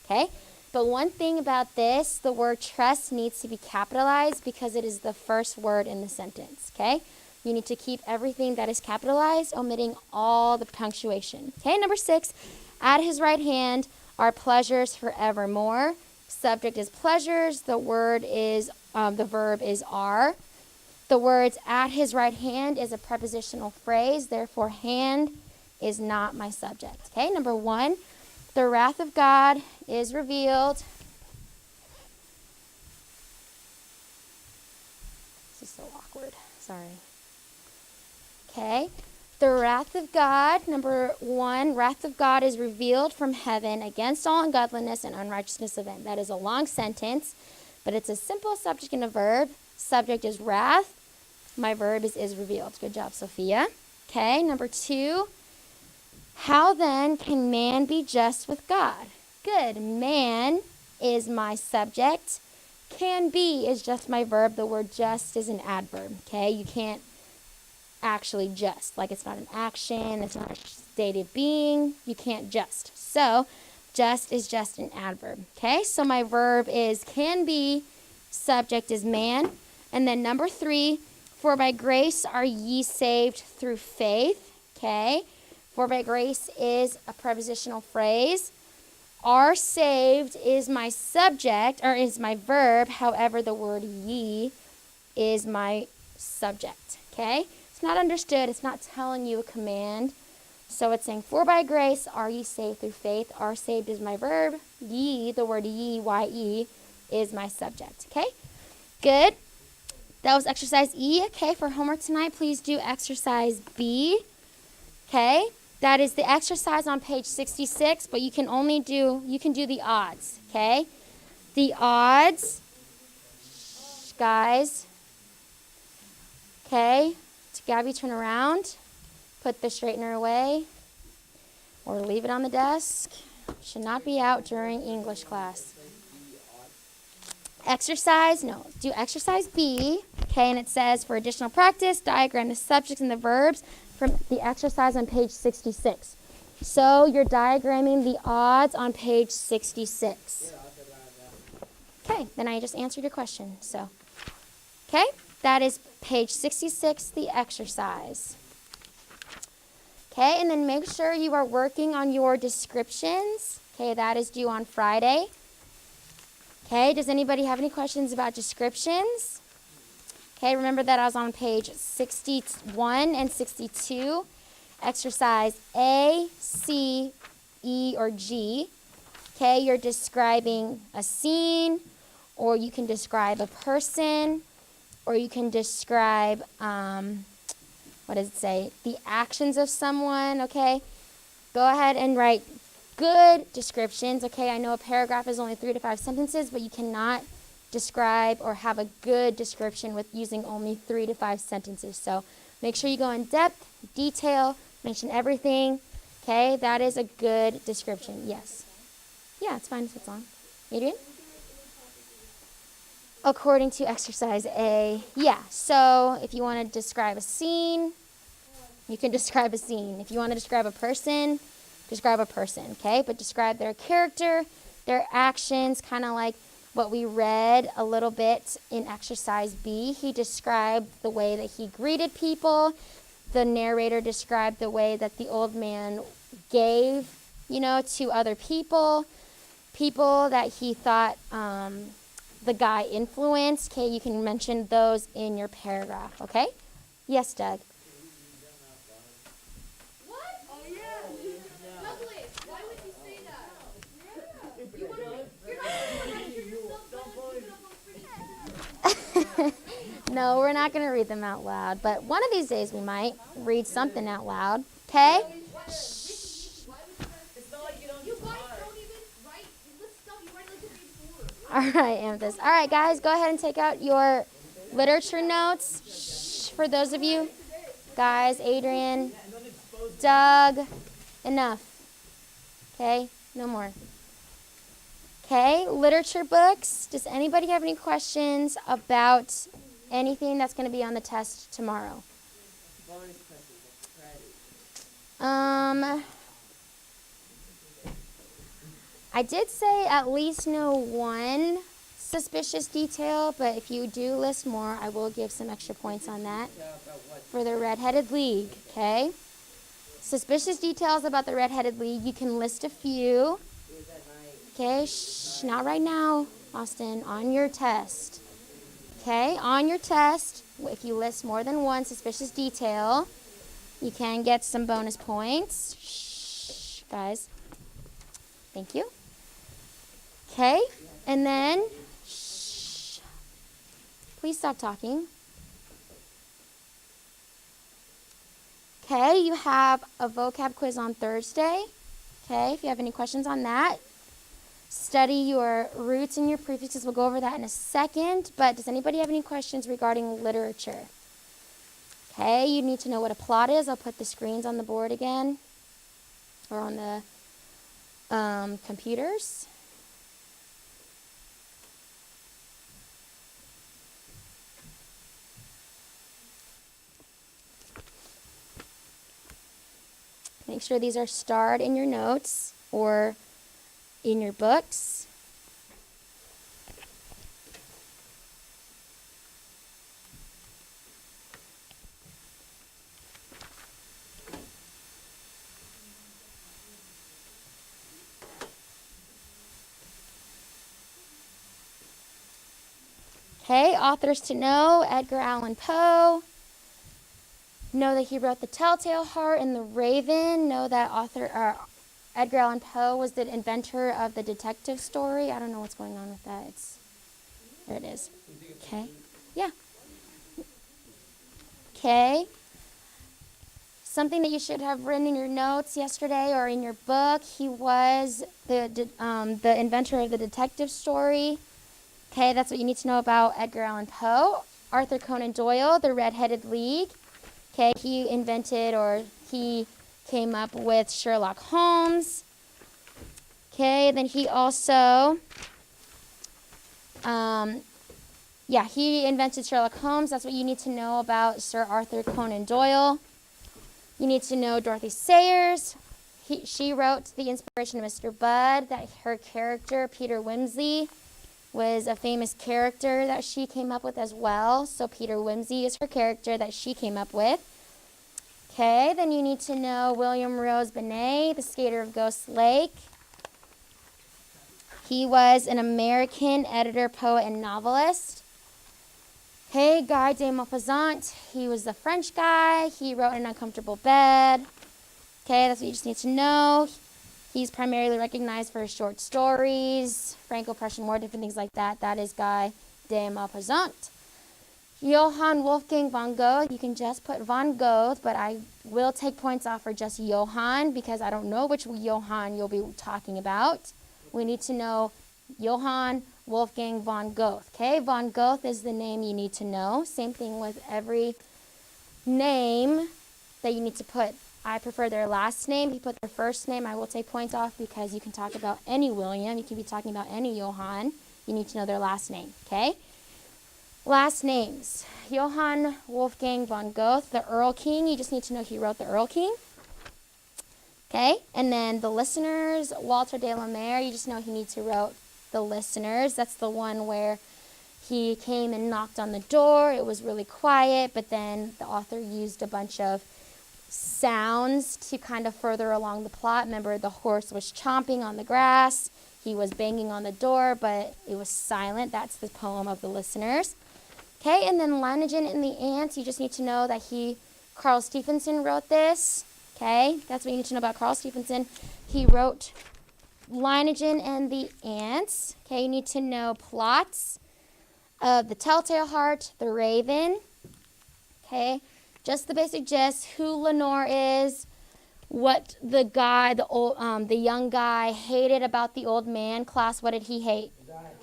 Okay? But one thing about this, the word trust needs to be capitalized because it is the first word in the sentence, okay? You need to keep everything that is capitalized, omitting all the punctuation. Okay, number 6, at his right hand are pleasures forevermore. Subject is pleasures. The verb is are. The words at his right hand is a prepositional phrase. Therefore, hand is not my subject. Okay, number 1. The wrath of God is revealed. This is so awkward. Sorry. Okay. The wrath of God, number 1, wrath of God is revealed from heaven against all ungodliness and unrighteousness of men. That is a long sentence, but it's a simple subject and a verb. Subject is wrath. My verb is revealed. Good job, Sophia. Okay, number 2. How then can man be just with God? Good. Man is my subject. Can be is just my verb. The word just is an adverb, okay? You can't actually just. Like, it's not an action, it's not a state of being. You can't just. So, just is just an adverb, okay? So, my verb is can be, subject is man. And then number 3, for by grace are ye saved through faith, okay? For by grace is a prepositional phrase. Are saved is my subject, or is my verb. However, the word ye is my subject, okay? It's not understood. It's not telling you a command. So it's saying, for by grace are ye saved through faith. Are saved is my verb. Ye, the word ye, Y-E, is my subject, okay? Good. That was exercise E, okay? For homework tonight, please do exercise B, okay? That is the exercise on page 66, but you can do the odds, okay? The odds, guys, okay? Gabby, turn around, put the straightener away, or leave it on the desk. Should not be out during English class. Do exercise B, okay? And it says, for additional practice, diagram the subjects and the verbs from the exercise on page 66. So you're diagramming the odds on page 66. Okay, then I just answered your question. So, okay, that is page 66, the exercise. Okay, and then make sure you are working on your descriptions. Okay, that is due on Friday. Okay, does anybody have any questions about descriptions? Okay, remember that I was on page 61 and 62. Exercise A, C, E, or G. Okay, you're describing a scene, or you can describe a person, or you can describe, what does it say? The actions of someone, okay? Go ahead and write good descriptions, okay? I know a paragraph is only 3 to 5 sentences, but you cannot describe or have a good description with using only 3 to 5 sentences. So make sure you go in depth, detail, mention everything, okay? That is a good description, yes. Yeah, it's fine if it's long. Adrian? According to exercise A, yeah. So if you want to describe a scene, you can describe a scene. If you want to describe a person, describe a person, okay? But describe their character, their actions, kind of like what we read a little bit in exercise B. He described the way that he greeted people. The narrator described the way that the old man gave, to other people that he thought the guy influenced. Okay, you can mention those in your paragraph, okay? Yes, Doug? What? Oh, yeah. Douglas, why would you say that? You want to you're not going to hear yourself, No, we're not going to read them out loud, but one of these days we might read something out loud, okay? All right, Amethyst. All right, guys, go ahead and take out your literature notes. Shh, for those of you. Guys, Adrian, Doug, enough. Okay, no more. Okay, literature books. Does anybody have any questions about anything that's going to be on the test tomorrow? I did say at least know one suspicious detail, but if you do list more, I will give some extra points on that for the Red-Headed League, okay? Suspicious details about the Red-Headed League, you can list a few. Okay, shh, not right now, Austin, on your test. Okay, on your test, if you list more than one suspicious detail, you can get some bonus points. Shh, guys. Thank you. Okay, and then, shh, please stop talking. Okay, you have a vocab quiz on Thursday. Okay, if you have any questions on that, study your roots and your prefixes. We'll go over that in a second, but does anybody have any questions regarding literature? Okay, you need to know what a plot is. I'll put the screens on the board again, or on the computers. Make sure these are starred in your notes or in your books. Okay, authors to know: Edgar Allan Poe. Know that he wrote The Telltale Heart and The Raven. Know that Edgar Allan Poe was the inventor of the detective story. I don't know what's going on with that. There it is. Okay. Yeah. Okay. Something that you should have written in your notes yesterday or in your book. He was the inventor of the detective story. Okay, that's what you need to know about Edgar Allan Poe. Arthur Conan Doyle, The Red-Headed League. Okay, he invented or he came up with Sherlock Holmes. Okay, then he also, he invented Sherlock Holmes. That's what you need to know about Sir Arthur Conan Doyle. You need to know Dorothy Sayers. She wrote The Inspiration of Mr. Budd, that her character, Peter Wimsey, was a famous character that she came up with as well. So Peter Wimsey is her character that she came up with. Okay, then you need to know William Rose Benet, the skater of Ghost Lake. He was an American editor, poet, and novelist. Okay, Guy de Maupassant, he was the French guy. He wrote An Uncomfortable Bed. Okay, that's what you just need to know. He's primarily recognized for his short stories, Franco-Prussian War, different things like that. That is Guy de Maupassant. Johann Wolfgang von Goethe, you can just put von Goethe, but I will take points off for just Johann because I don't know which Johann you'll be talking about. We need to know Johann Wolfgang von Goethe. Okay, von Goethe is the name you need to know. Same thing with every name that you need to put. I prefer their last name. If you put their first name, I will take points off because you can talk about any William. You can be talking about any Johann. You need to know their last name, okay? Last names. Johann Wolfgang von Goethe, the Earl King. You just need to know he wrote the Earl King. Okay? And then the listeners, Walter de la Mare. You just know he needs to wrote the listeners. That's the one where he came and knocked on the door. It was really quiet, but then the author used a bunch of sounds to kind of further along the plot. Remember, the horse was chomping on the grass. He was banging on the door, but it was silent. That's the poem of the listeners. Okay, and then Lanigan and the Ants. You just need to know that Carl Stephenson wrote this. Okay, that's what you need to know about Carl Stephenson. He wrote Lanigan and the Ants. Okay, you need to know plots of The Telltale Heart, The Raven. Okay, just the basic gist, who Lenore is, what the young guy hated about the old man. Class, what did he hate?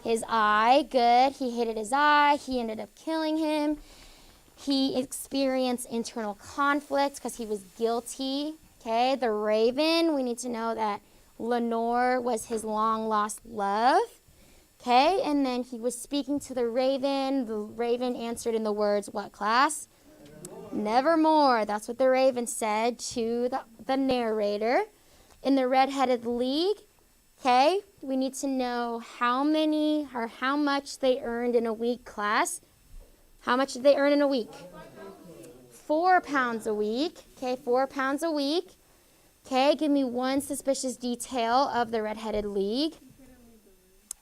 His eye. Good. He hated his eye. He ended up killing him. He experienced internal conflict because he was guilty. Okay, the Raven, we need to know that Lenore was his long-lost love. Okay, and then he was speaking to the Raven. The Raven answered in the words, what, class? Nevermore. That's what the Raven said to the narrator. In the Red-Headed League, okay, we need to know how many or how much they earned in a week, class. How much did they earn in a week? 4 pounds a week. Okay, 4 pounds a week. Okay, give me one suspicious detail of the Red-Headed League.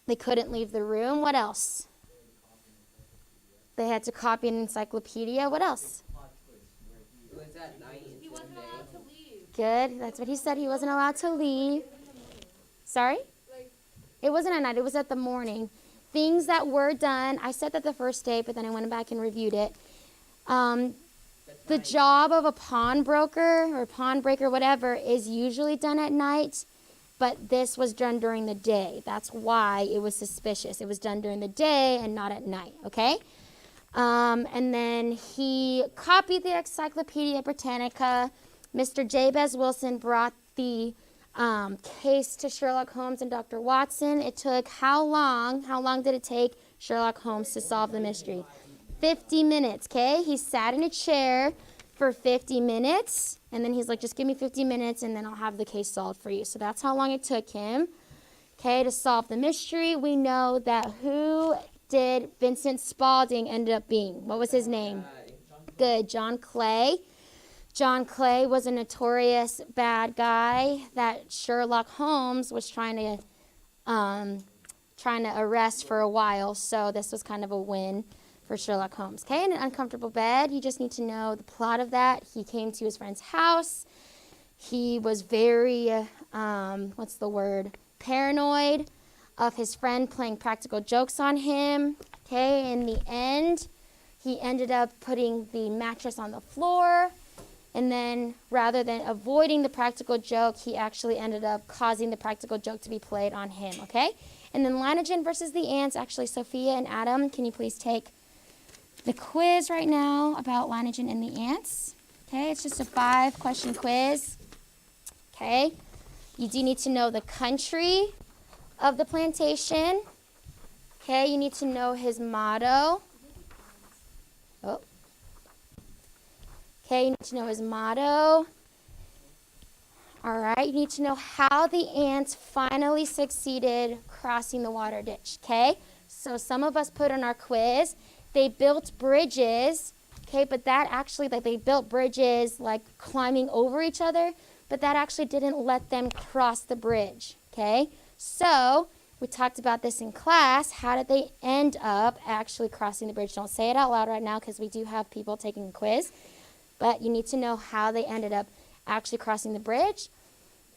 They couldn't leave the room. What else? They had to copy an encyclopedia. What else? It was at night. He wasn't allowed to leave. Good. That's what he said. He wasn't allowed to leave. Sorry? It wasn't at night. It was at the morning. Things that were done. I said that the first day, but then I went back and reviewed it. The job of a pawnbroker or pawnbreaker, whatever, is usually done at night, but this was done during the day. That's why it was suspicious. It was done during the day and not at night, okay? And then he copied the Encyclopedia Britannica. Mr. Jabez Wilson brought the case to Sherlock Holmes and Dr. Watson. It took how long? How long did it take Sherlock Holmes to solve the mystery? 50 minutes, okay? He sat in a chair for 50 minutes. And then he's like, just give me 50 minutes and then I'll have the case solved for you. So that's how long it took him, okay, to solve the mystery. We know that who did Vincent Spaulding ended up being? What was his name? Good, John Clay. John Clay was a notorious bad guy that Sherlock Holmes was trying to arrest for a while. So this was kind of a win for Sherlock Holmes. Okay, in an uncomfortable bed, you just need to know the plot of that. He came to his friend's house. He was very, paranoid of his friend playing practical jokes on him. Okay, in the end, he ended up putting the mattress on the floor. And then rather than avoiding the practical joke, he actually ended up causing the practical joke to be played on him, okay? And then Linogen versus the ants. Actually, Sophia and Adam, can you please take the quiz right now about Linogen and the ants? Okay, it's just a 5-question quiz. Okay, you do need to know the country of the plantation. Okay, you need to know his motto. Oh. Okay, you need to know his motto. All right, you need to know how the ants finally succeeded crossing the water ditch, okay? So some of us put in our quiz, they built bridges, okay, but that actually, like they built bridges like climbing over each other, but that actually didn't let them cross the bridge, okay? So we talked about this in class. How did they end up actually crossing the bridge? Don't say it out loud right now because we do have people taking a quiz. But you need to know how they ended up actually crossing the bridge.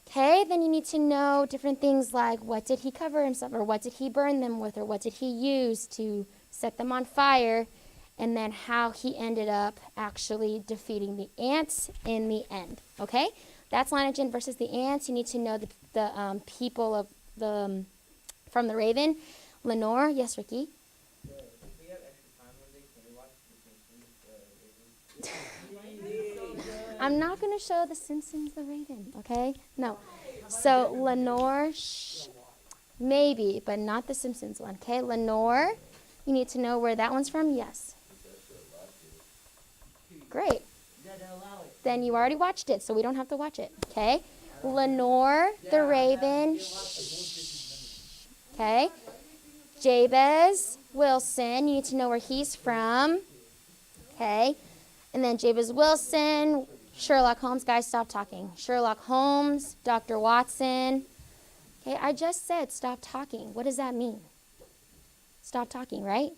Okay, then you need to know different things like what did he cover himself, or what did he burn them with, or what did he use to set them on fire, and then how he ended up actually defeating the ants in the end. Okay, that's Linogen versus the ants. You need to know the people of the from the Raven. Lenore, yes, Ricky. I'm not going to show The Simpsons The Raven, okay? No. So, Lenore, maybe, but not The Simpsons one, okay? Lenore, you need to know where that one's from? Yes. Great. Then you already watched it, so we don't have to watch it, okay? Lenore, The Raven, okay? Jabez Wilson, you need to know where he's from, okay? And then Jabez Wilson, Sherlock Holmes. Guys, stop talking. Sherlock Holmes, Dr. Watson. Okay, I just said stop talking. What does that mean? Stop talking, right?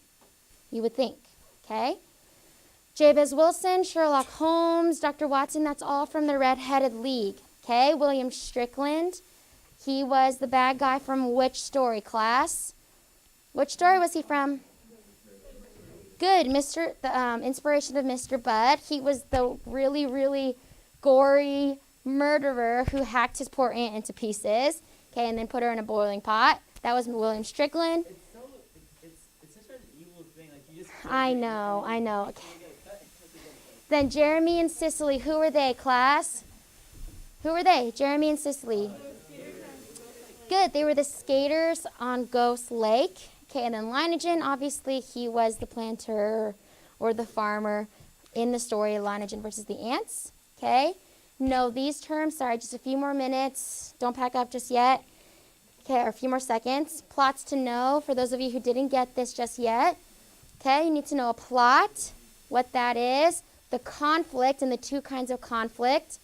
You would think, okay? Jabez Wilson, Sherlock Holmes, Dr. Watson, that's all from the Red-Headed League, okay? William Strickland, he was the bad guy from which story, class? Which story was he from? Good, the inspiration of Mr. Budd. He was the really, really gory murderer who hacked his poor aunt into pieces, okay, and then put her in a boiling pot. That was William Strickland. It's such an evil thing. Like you just. I know. Okay. Then Jeremy and Cicely, who were they, class? Who were they? Jeremy and Cicely. Good, they were the skaters on Ghost Lake. Okay, and then Linogen, obviously, he was the planter or the farmer in the story Linogen versus the ants. Okay, know these terms. Sorry, just a few more minutes. Don't pack up just yet. Okay, or a few more seconds. Plots to know, for those of you who didn't get this just yet. Okay, you need to know a plot, what that is, the conflict and the two kinds of conflict,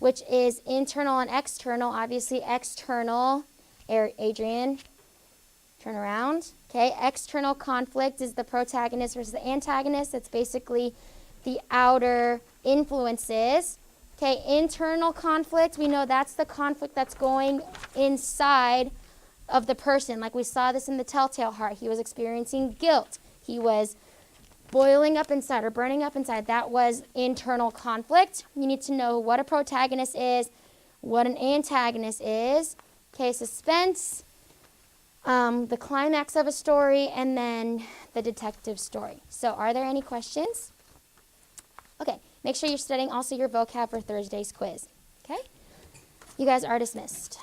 which is internal and external. Obviously, external, Adrian, turn around. Okay, external conflict is the protagonist versus the antagonist. It's basically the outer influences. Okay, internal conflict, we know that's the conflict that's going inside of the person. Like we saw this in the Telltale Heart. He was experiencing guilt. He was boiling up inside or burning up inside. That was internal conflict. You need to know what a protagonist is, what an antagonist is. Okay, suspense. The climax of a story, and then the detective story. So are there any questions? Okay, make sure you're studying also your vocab for Thursday's quiz. Okay? You guys are dismissed.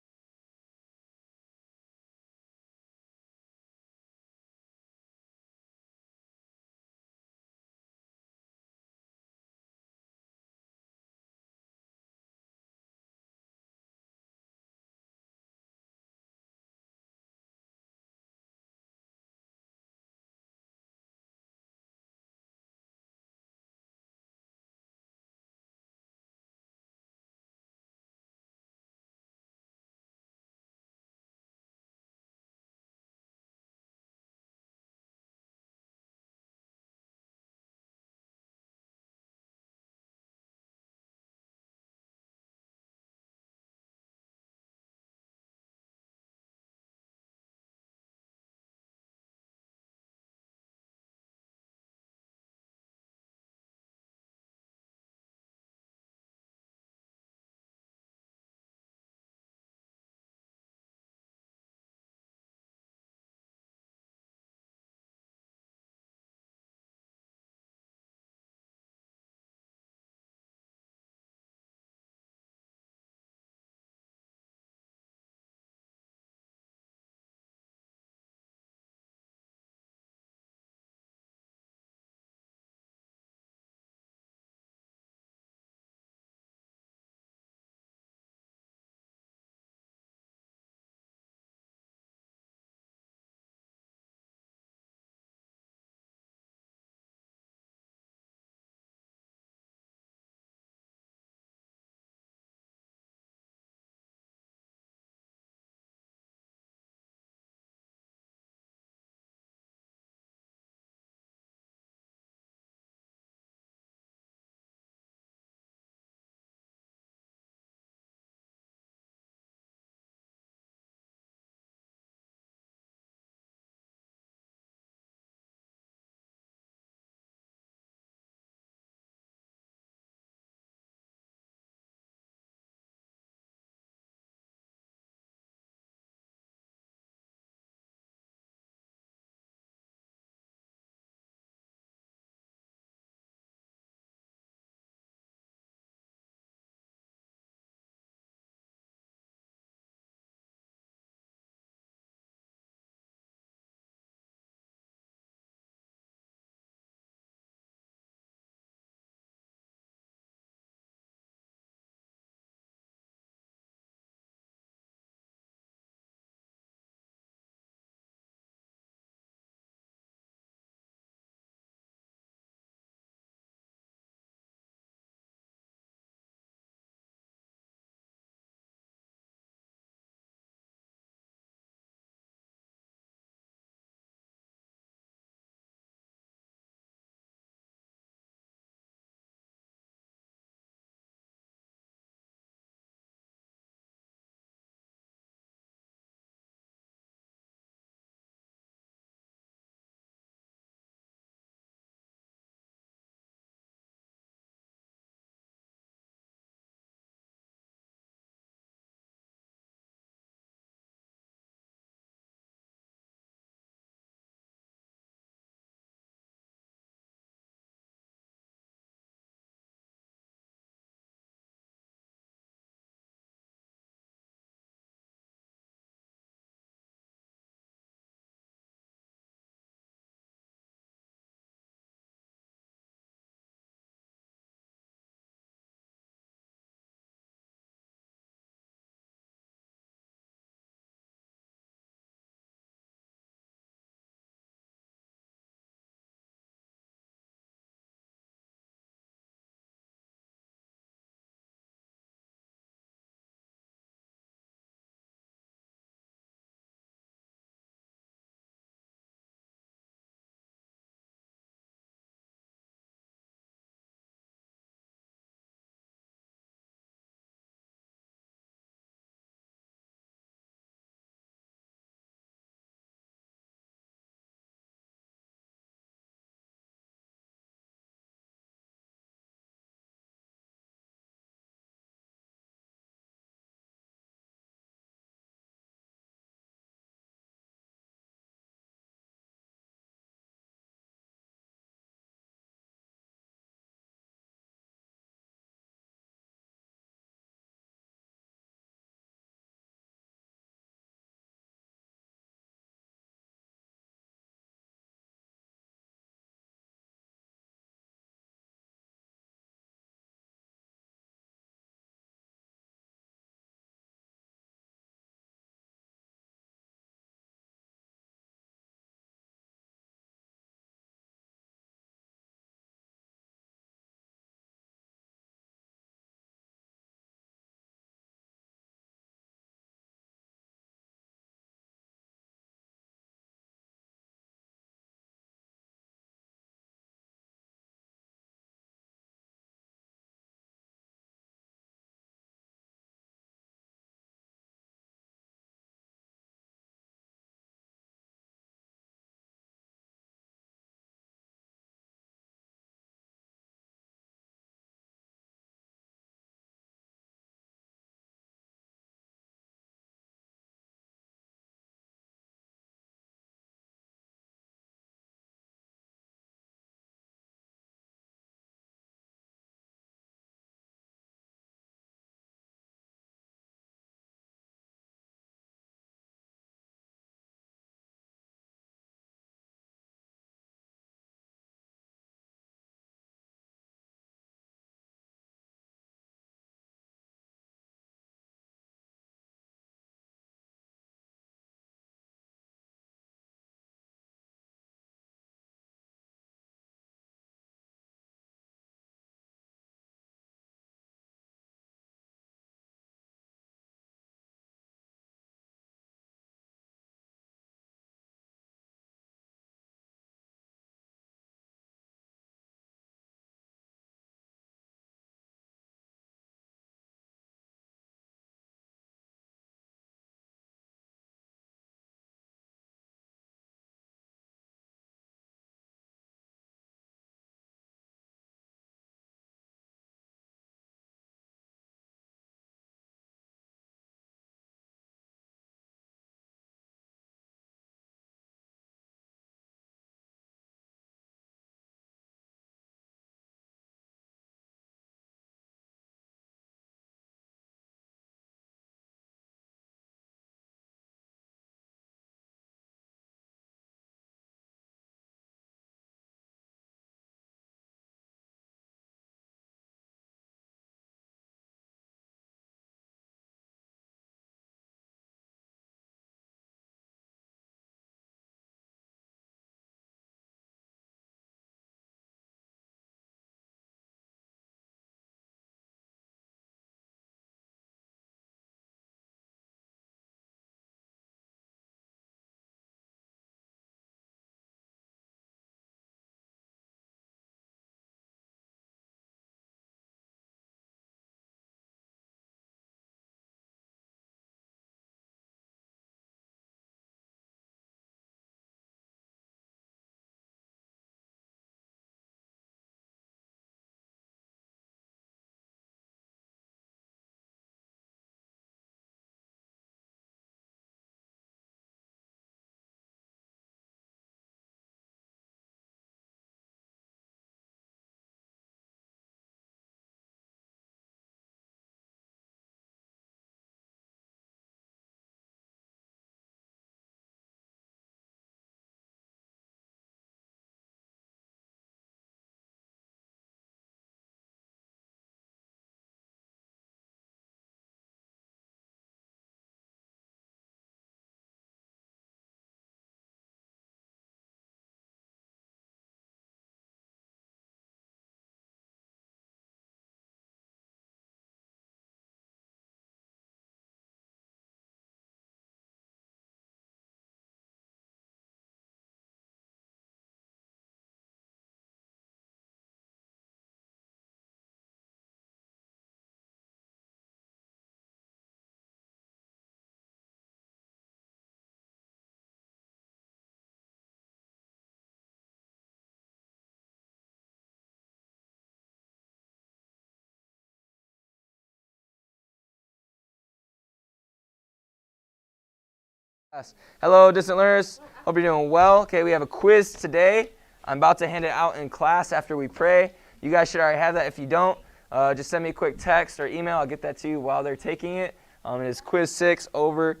Hello, distant learners. Hope you're doing well. Okay, we have a quiz today. I'm about to hand it out in class after we pray. You guys should already have that. If you don't, just send me a quick text or email. I'll get that to you while they're taking it. It is quiz 6 over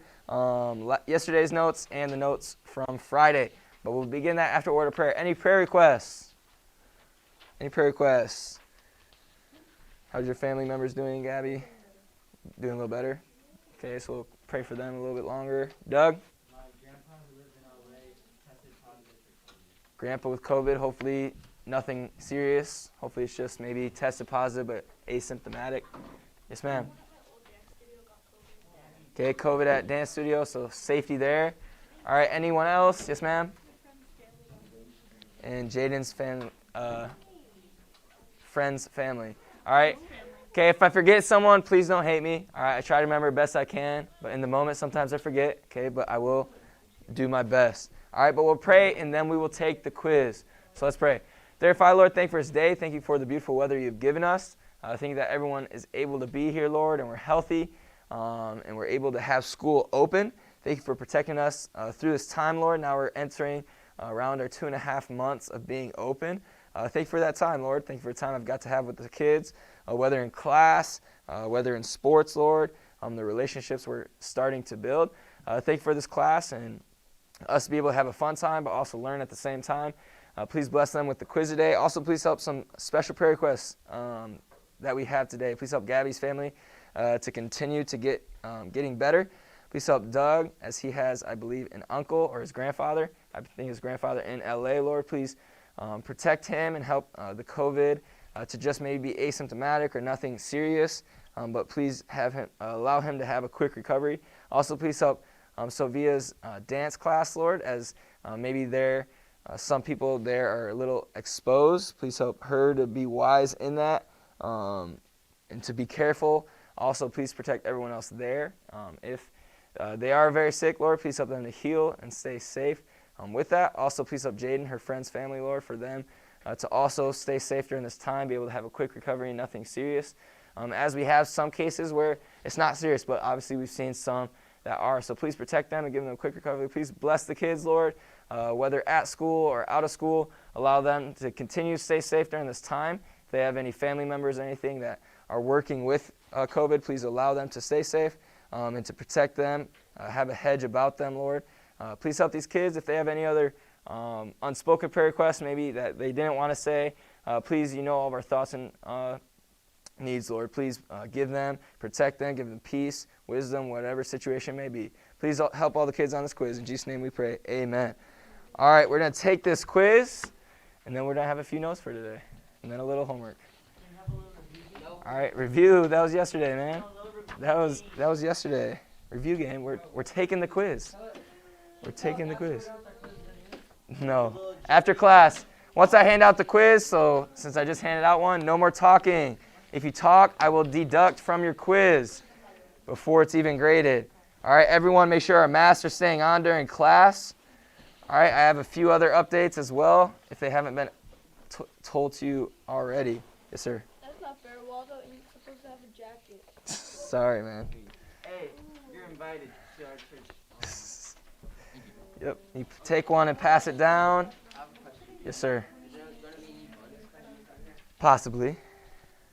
yesterday's notes and the notes from Friday. But we'll begin that after word of prayer. Any prayer requests? Any prayer requests? How's your family members doing, Gabby? Doing a little better? Okay, so we'll pray for them a little bit longer. Doug? My grandpa who lives in LA tested positive for COVID. Grandpa with COVID, hopefully nothing serious. Hopefully it's just maybe tested positive but asymptomatic. Yes, ma'am. Okay, COVID at dance studio, so safety there. All right, anyone else? Yes, ma'am. And Jaden's friend's family. All right. Okay, if I forget someone, please don't hate me. All right, I try to remember best I can, but in the moment, sometimes I forget. Okay, but I will do my best. All right, but we'll pray, and then we will take the quiz. So let's pray. Dear Father, Lord, thank you for this day. Thank you for the beautiful weather you've given us. Thank you that everyone is able to be here, Lord, and we're healthy, and we're able to have school open. Thank you for protecting us through this time, Lord. Now we're entering around our 2.5 months of being open. Thank you for that time, Lord. Thank you for the time I've got to have with the kids, whether in class, whether in sports, Lord, the relationships we're starting to build. Thank you for this class and us to be able to have a fun time, but also learn at the same time. Please bless them with the quiz today. Also, please help some special prayer requests that we have today. Please help Gabby's family to continue to getting better. Please help Doug, as he has, I believe, an uncle or his grandfather. I think his grandfather in LA, Lord. Please protect him and help the COVID to just maybe be asymptomatic or nothing serious. But please allow him to have a quick recovery. Also, please help Sophia's dance class, Lord, as maybe some people there are a little exposed. Please help her to be wise in that and to be careful. Also, please protect everyone else there. If they are very sick, Lord, please help them to heal and stay safe. With that, also please help Jaden, her friend's family, Lord, for them to also stay safe during this time, be able to have a quick recovery and nothing serious. As we have some cases where it's not serious, but obviously we've seen some that are. So please protect them and give them a quick recovery. Please bless the kids, Lord, whether at school or out of school. Allow them to continue to stay safe during this time. If they have any family members or anything that are working with COVID, please allow them to stay safe and to protect them. Have a hedge about them, Lord. Please help these kids if they have any other unspoken prayer requests, maybe that they didn't want to say. Please, you know all of our thoughts and needs, Lord. Please give them, protect them, give them peace, wisdom, whatever situation may be. Please help all the kids on this quiz. In Jesus' name we pray. Amen. All right, we're going to take this quiz, and then we're going to have a few notes for today, and then a little homework. All right, review. That was yesterday, man. That was yesterday. Review game. We're taking the quiz. We're taking the quiz. No. After class. Once I hand out the quiz, so since I just handed out one, no more talking. If you talk, I will deduct from your quiz before it's even graded. All right, everyone, make sure our masks are staying on during class. All right, I have a few other updates as well, if they haven't been told to you already. Yes, sir. That's not fair, Waldo. You're supposed to have a jacket. Sorry, man. Hey, you're invited to our church. Yep. You take one and pass it down. Yes, sir. Possibly.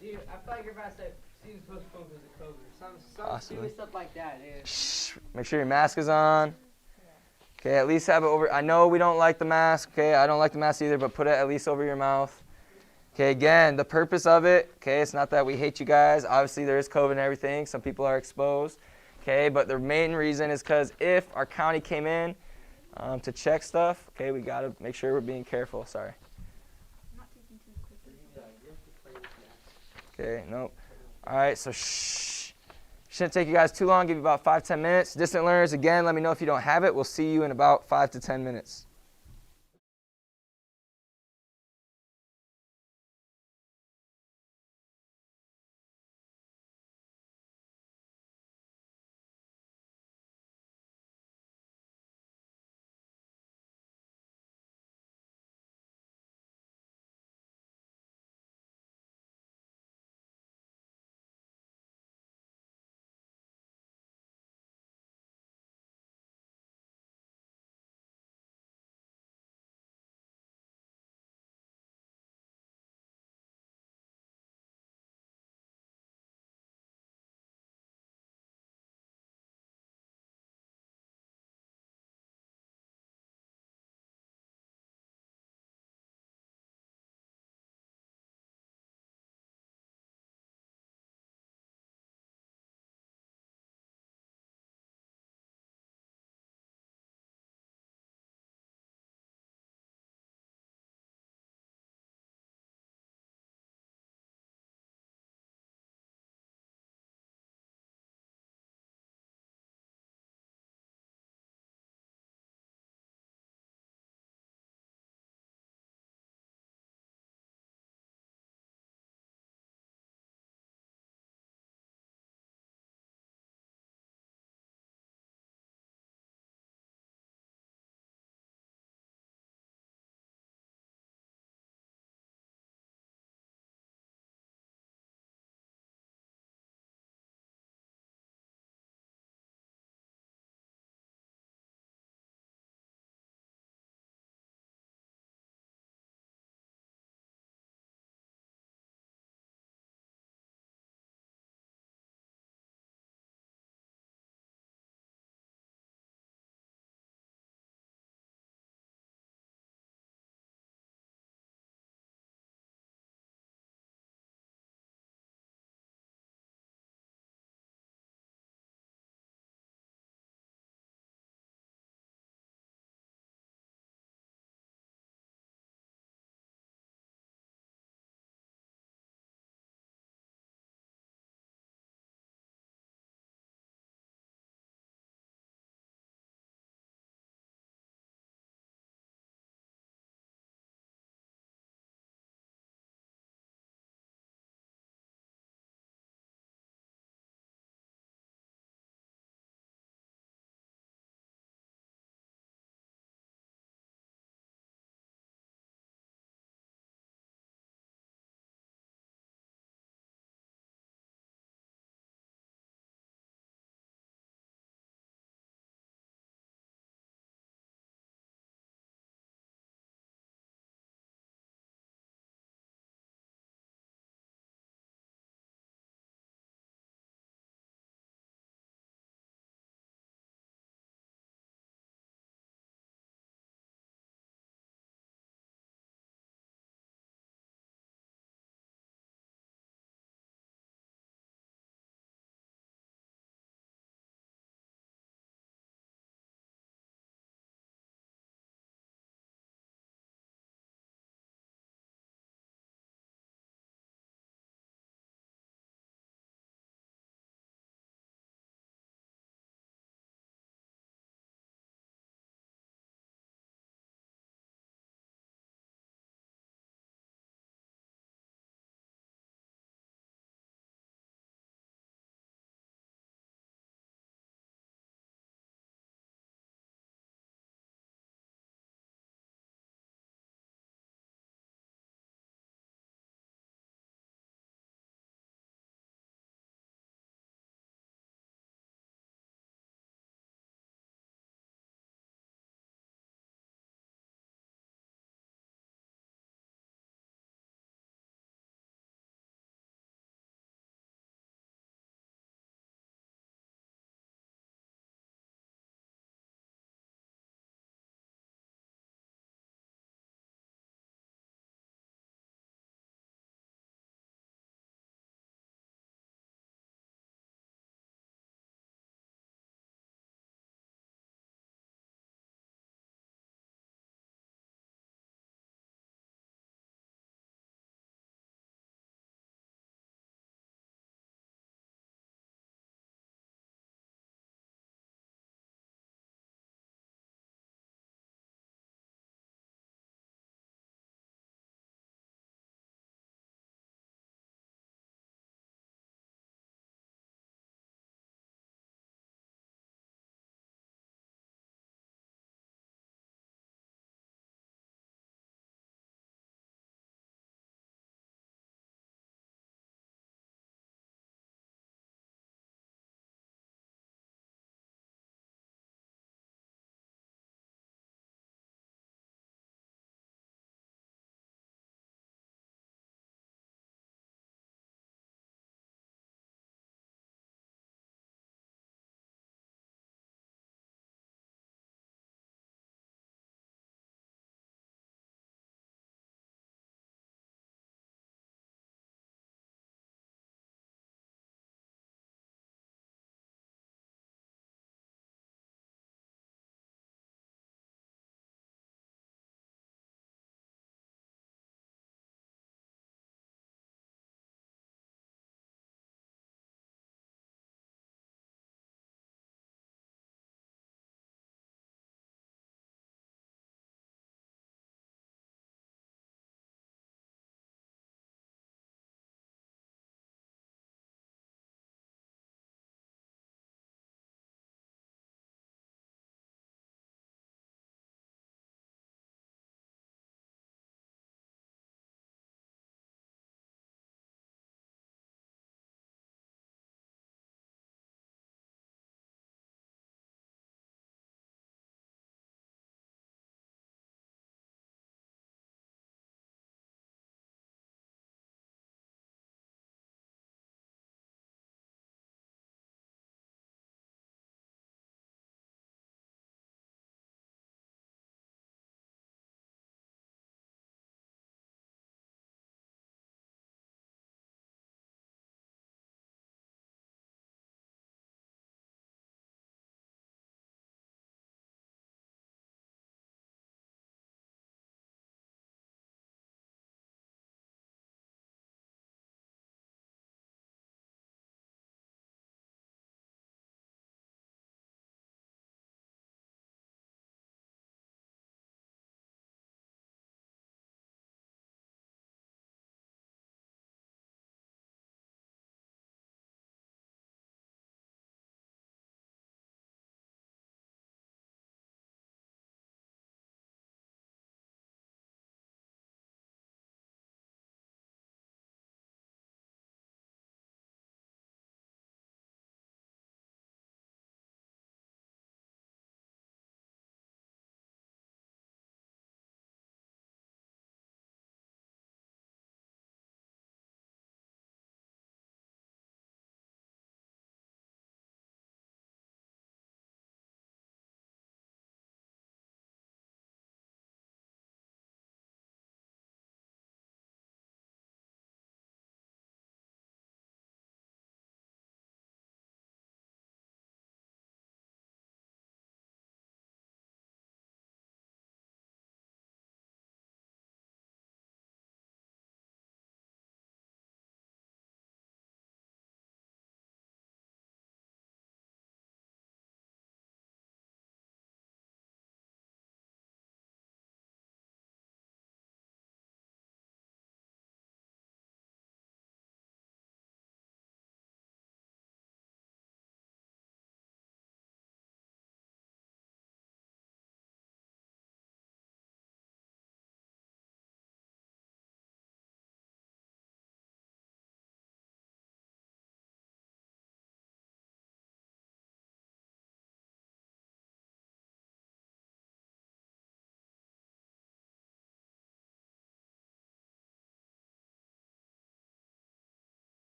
Dude, I feel like you're about to say students postponed because of COVID. Some Possibly. stupid stuff like that, dude. Shh. Make sure your mask is on. Okay, at least have it over. I know we don't like the mask. Okay, I don't like the mask either, but put it at least over your mouth. Okay, again, the purpose of it, okay, it's not that we hate you guys. Obviously, there is COVID and everything. Some people are exposed. Okay, but the main reason is because if our county came in to check stuff, okay, we got to make sure we're being careful. Sorry. Okay, nope. All right, so shh. Shouldn't take you guys too long. Give you about 5-10 minutes. Distant learners, again, let me know if you don't have it. We'll see you in about 5 to 10 minutes.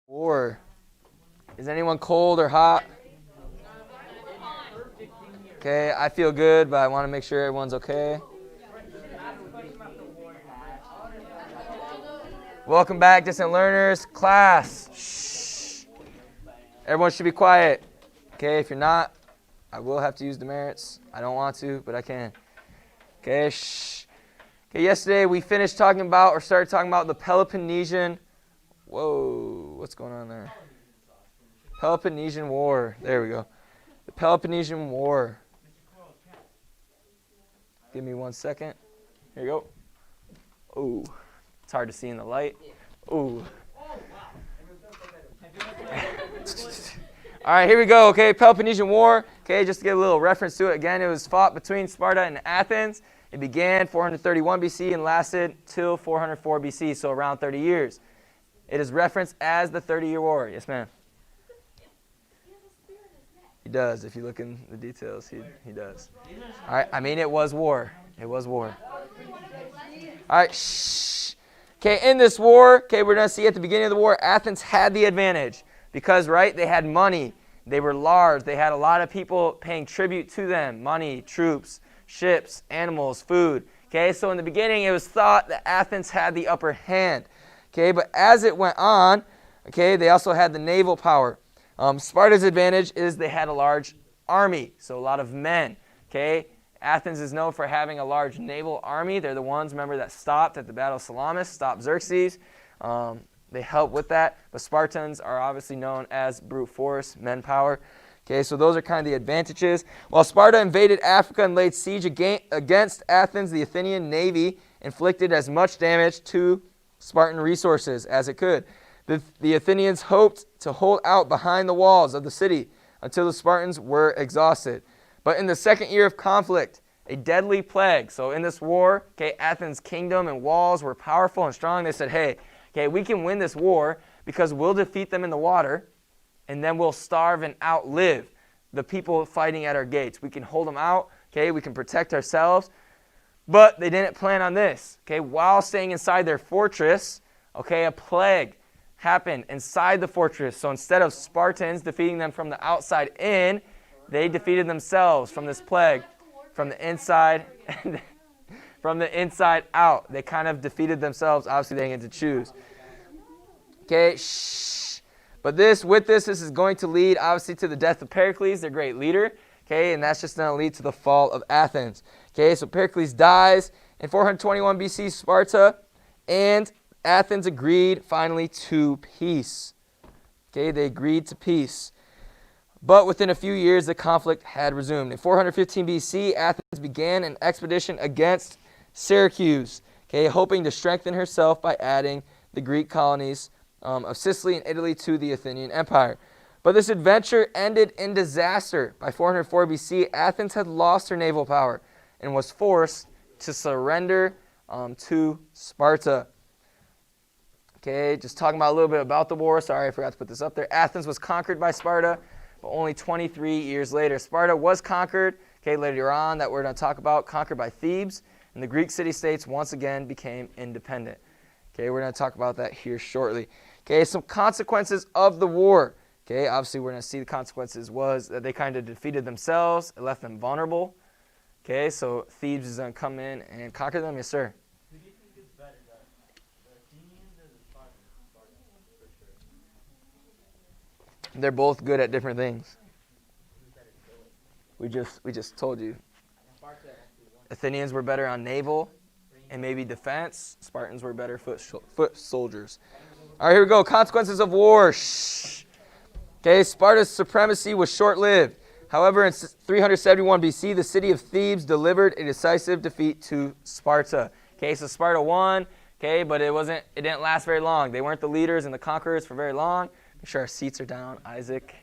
War. Is anyone cold or hot? Okay, I feel good, but I want to make sure everyone's okay. Welcome back, distant learners. Class. Shh. Everyone should be quiet. Okay, if you're not, I will have to use demerits. I don't want to, but I can. Okay, shh. Okay, yesterday we finished talking about, or started talking about the Peloponnesian. Whoa, what's going on there? Peloponnesian War. There we go. The Peloponnesian War. Give me 1 second. Here you go. Oh, it's hard to see in the light. Oh. All right, here we go. Okay, Peloponnesian War. Okay, just to get a little reference to it. Again, it was fought between Sparta and Athens. It began 431 BC and lasted till 404 BC, so around 30 years. It is referenced as the 30-Year War. Yes, ma'am. He does. If you look in the details, he does. All right, I mean, it was war. It was war. All right, shh. Okay, in this war, okay, we're going to see at the beginning of the war, Athens had the advantage because, right, they had money. They were large. They had a lot of people paying tribute to them. Money, troops, ships, animals, food. Okay, so in the beginning, it was thought that Athens had the upper hand. Okay, but as it went on, okay, they also had the naval power. Sparta's advantage is they had a large army, so a lot of men. Okay, Athens is known for having a large naval army. They're the ones, remember, that stopped at the Battle of Salamis, stopped Xerxes. They helped with that. But Spartans are obviously known as brute force, men power. Okay, so those are kind of the advantages. While Sparta invaded Africa and laid siege against Athens, the Athenian navy inflicted as much damage to Spartan resources as it could. The Athenians hoped to hold out behind the walls of the city until the Spartans were exhausted. But in the second year of conflict, a deadly plague. So in this war, okay, Athens' kingdom and walls were powerful and strong. They said, hey, okay, we can win this war because we'll defeat them in the water, and then we'll starve and outlive the people fighting at our gates. We can hold them out, okay, we can protect ourselves. But they didn't plan on this, okay? While staying inside their fortress, okay, a plague happened inside the fortress. So instead of Spartans defeating them from the outside in, they defeated themselves from this plague, from the inside, from the inside out. They kind of defeated themselves. Obviously, they didn't get to choose. Okay, shh. But this is going to lead, obviously, to the death of Pericles, their great leader. Okay, and that's just going to lead to the fall of Athens. Okay, so Pericles dies in 421 BC, Sparta, and Athens agreed finally to peace. Okay, they agreed to peace. But within a few years, the conflict had resumed. In 415 BC, Athens began an expedition against Syracuse, okay, hoping to strengthen herself by adding the Greek colonies of Sicily and Italy to the Athenian Empire. But this adventure ended in disaster. By 404 BC, Athens had lost her naval power and was forced to surrender to Sparta. Okay, just talking about a little bit about the war. Sorry, I forgot to put this up there. Athens was conquered by Sparta, but only 23 years later. Sparta was conquered, okay, later on, that we're going to talk about, conquered by Thebes, and the Greek city-states once again became independent. Okay, we're going to talk about that here shortly. Okay, some consequences of the war. Okay, obviously we're going to see the consequences was that they kind of defeated themselves. It left them vulnerable. Okay, so Thebes is going to come in and conquer them. Yes, sir. Who do you think is better, the Athenians or the Spartans? For sure. They're both good at different things. We just told you. Athenians were better on naval and maybe defense. Spartans were better foot soldiers. All right, here we go. Consequences of war. Shh. Okay, Sparta's supremacy was short-lived. However, in 371 BC, the city of Thebes delivered a decisive defeat to Sparta. Okay, so Sparta won. Okay, but it didn't last very long. They weren't the leaders and the conquerors for very long. Make sure our seats are down, Isaac.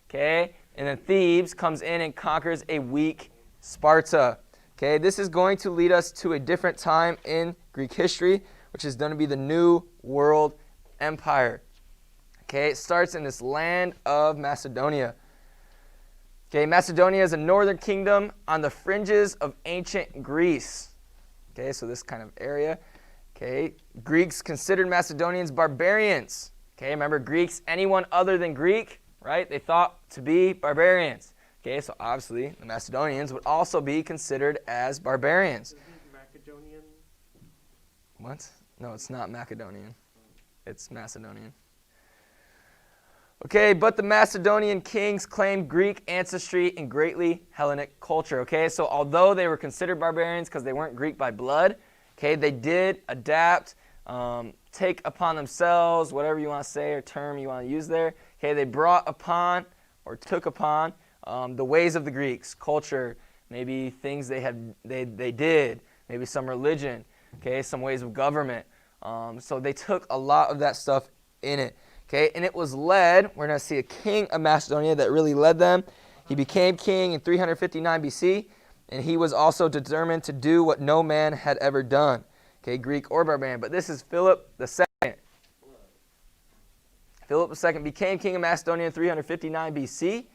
Okay, and then Thebes comes in and conquers a weak Sparta. Okay, this is going to lead us to a different time in Greek history, which is going to be the New World Empire. Okay, it starts in this land of Macedonia. Okay, Macedonia is a northern kingdom on the fringes of ancient Greece. Okay, so this kind of area. Okay, Greeks considered Macedonians barbarians. Okay, remember Greeks, anyone other than Greek, right? They thought to be barbarians. Okay, so obviously the Macedonians would also be considered as barbarians. Macedonian. What? No, it's not Macedonian. It's Macedonian. Okay, but the Macedonian kings claimed Greek ancestry and greatly Hellenic culture. Okay, so although they were considered barbarians because they weren't Greek by blood, okay, they did adapt, take upon themselves, whatever you want to say or term you want to use there. Okay, they brought upon or took upon the ways of the Greeks, culture, maybe things they did, maybe some religion, okay, some ways of government. So they took a lot of that stuff in it. Okay, and it was led, we're going to see a king of Macedonia that really led them. He became king in 359 BC, and he was also determined to do what no man had ever done. Okay, Greek or barbarian. But this is Philip II. Philip II became king of Macedonia in 359 BC,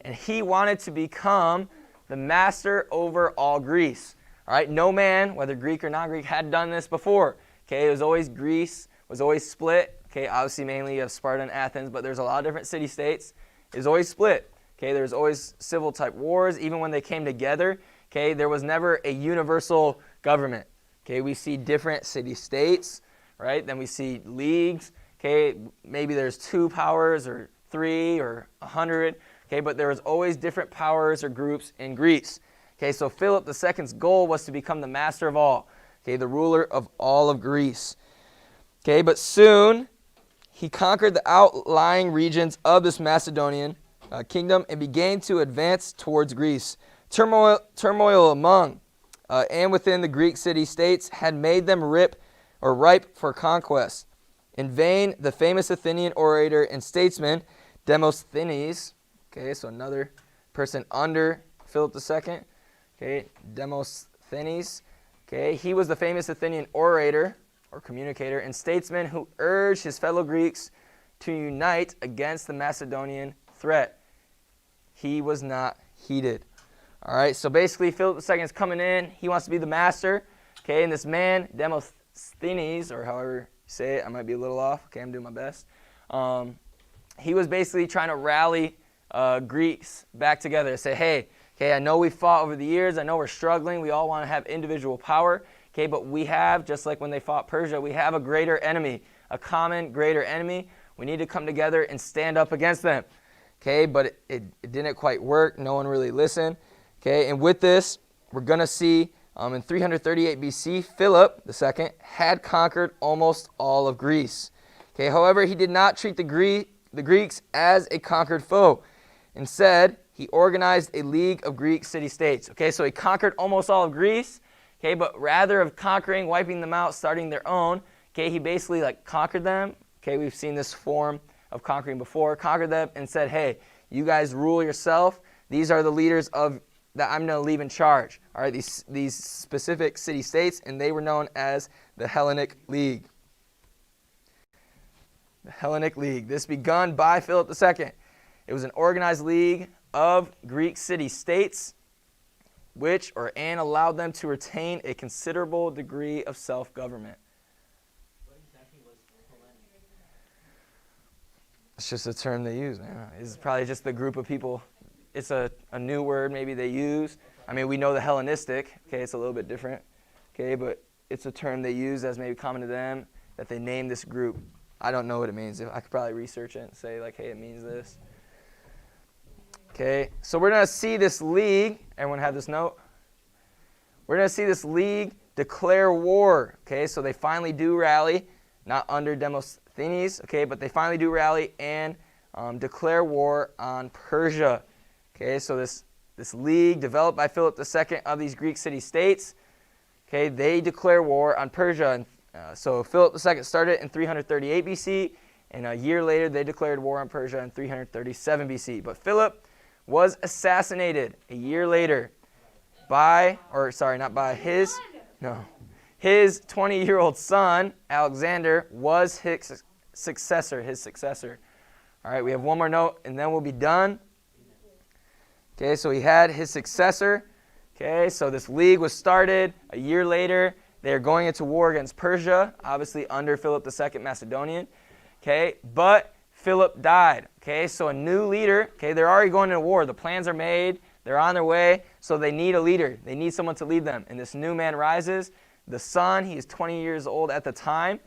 and he wanted to become the master over all Greece. All right, no man, whether Greek or non-Greek, had done this before. Okay, it was always Greece, was always split. Okay, obviously mainly you have Sparta and Athens, but there's a lot of different city-states. It was always split. Okay, there was always civil-type wars. Even when they came together, okay, there was never a universal government. Okay, we see different city-states, right? Then we see leagues. Okay, maybe there's 2 powers or 3 or 100. Okay, but there was always different powers or groups in Greece. Okay, so Philip II's goal was to become the master of all. Okay, the ruler of all of Greece. Okay, but soon he conquered the outlying regions of this Macedonian kingdom and began to advance towards Greece. Turmoil among and within the Greek city-states had made them ripe for conquest. In vain, the famous Athenian orator and statesman Demosthenes, okay, so another person under Philip II, okay, Demosthenes, okay, he was the famous Athenian orator or communicator and statesman who urged his fellow Greeks to unite against the Macedonian threat. He was not heeded. All right, so basically Philip II is coming in. He wants to be the master. Okay, and this man, Demosthenes, or however you say it, I might be a little off. Okay, I'm doing my best. He was basically trying to rally Greeks back together. Say, hey, okay, I know we fought over the years. I know we're struggling. We all want to have individual power. Okay, but we have, just like when they fought Persia, we have a greater enemy, a common greater enemy. We need to come together and stand up against them. Okay, but it didn't quite work. No one really listened. Okay, and with this, we're going to see in 338 BC, Philip II had conquered almost all of Greece. Okay, however, he did not treat the Greeks as a conquered foe. Instead, he organized a league of Greek city-states. Okay, so he conquered almost all of Greece. Okay, but rather of conquering, wiping them out, starting their own, okay, he basically conquered them. Okay, we've seen this form of conquering before. Conquered them and said, hey, you guys rule yourself. These are the leaders that I'm going to leave in charge. All right, these specific city-states, and they were known as the Hellenic League. The Hellenic League. This begun by Philip II. It was an organized league of Greek city-states and allowed them to retain a considerable degree of self-government. What exactly was Hellenic? It's just a term they use, man. It's probably just the group of people. It's a new word maybe they use. I mean, we know the Hellenistic. Okay, it's a little bit different. Okay, but it's a term they use as maybe common to them, that they name this group. I don't know what it means. I could probably research it and say, hey, it means this. Okay, so we're going to see this league. Everyone have this note? We're going to see this league declare war. Okay, so they finally do rally, not under Demosthenes, okay, but they finally do rally and declare war on Persia. Okay, so this league developed by Philip II of these Greek city-states, okay, they declare war on Persia. And so Philip II started in 338 BC, and a year later they declared war on Persia in 337 BC. But Philip was assassinated a year later his 20-year-old son, Alexander, was his successor. All right, we have one more note, and then we'll be done. Okay, so he had his successor. Okay, so this league was started a year later. They're going into war against Persia, obviously under Philip II Macedonian. Okay, but Philip died. Okay, so a new leader. Okay, they're already going to war. The plans are made. They're on their way. So they need a leader. They need someone to lead them. And this new man rises. The son, he is 20 years old at the time.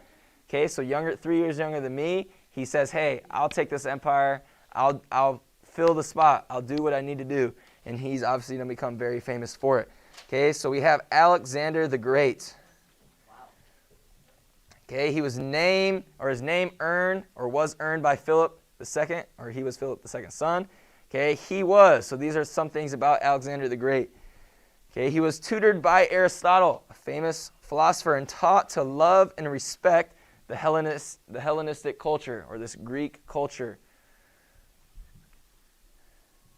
Okay, so 3 years younger than me. He says, hey, I'll take this empire. I'll fill the spot. I'll do what I need to do. And he's obviously going to become very famous for it. Okay, so we have Alexander the Great. Okay, his name earned or was earned by Philip II, or he was Philip II's son. Okay, so these are some things about Alexander the Great. Okay, he was tutored by Aristotle, a famous philosopher, and taught to love and respect the Hellenistic culture, or this Greek culture.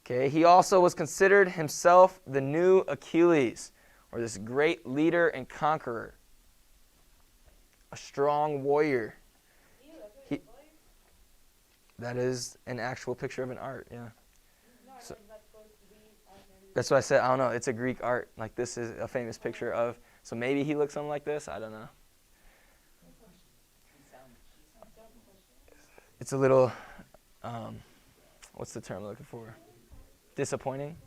Okay, he also was considered himself the new Achilles, or this great leader and conqueror, a strong warrior. That is an actual picture of an art, yeah. So, that's what I said. I don't know. It's a Greek art. Like, this is a famous picture of. So maybe he looks something like this. I don't know. It's a little. What's the term I'm looking for? Disappointing.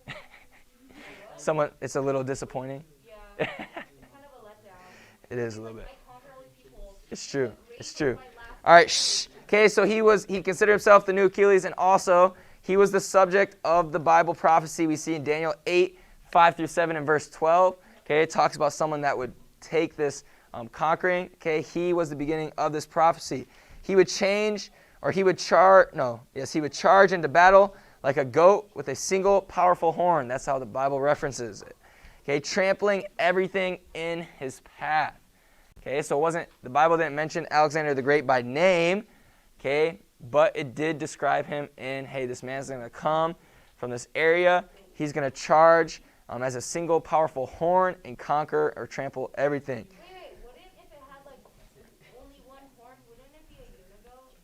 It's a little disappointing. Yeah. Kind of a letdown. It is a little bit. I conquer all these people. It's true. It's true. All right. Shh. Okay. So he considered himself the new Achilles, and also he was the subject of the Bible prophecy we see in Daniel 8:5-7 and verse 12. Okay, it talks about someone that would take this conquering. Okay, he was the beginning of this prophecy. He would charge into battle like a goat with a single powerful horn. That's how the Bible references it. Okay, trampling everything in his path. Okay, so the Bible didn't mention Alexander the Great by name. Okay, but it did describe him in, hey, this man's going to come from this area. He's going to charge as a single powerful horn and conquer or trample everything. Wait, wouldn't if it had like only one horn, wouldn't it be a unigoat?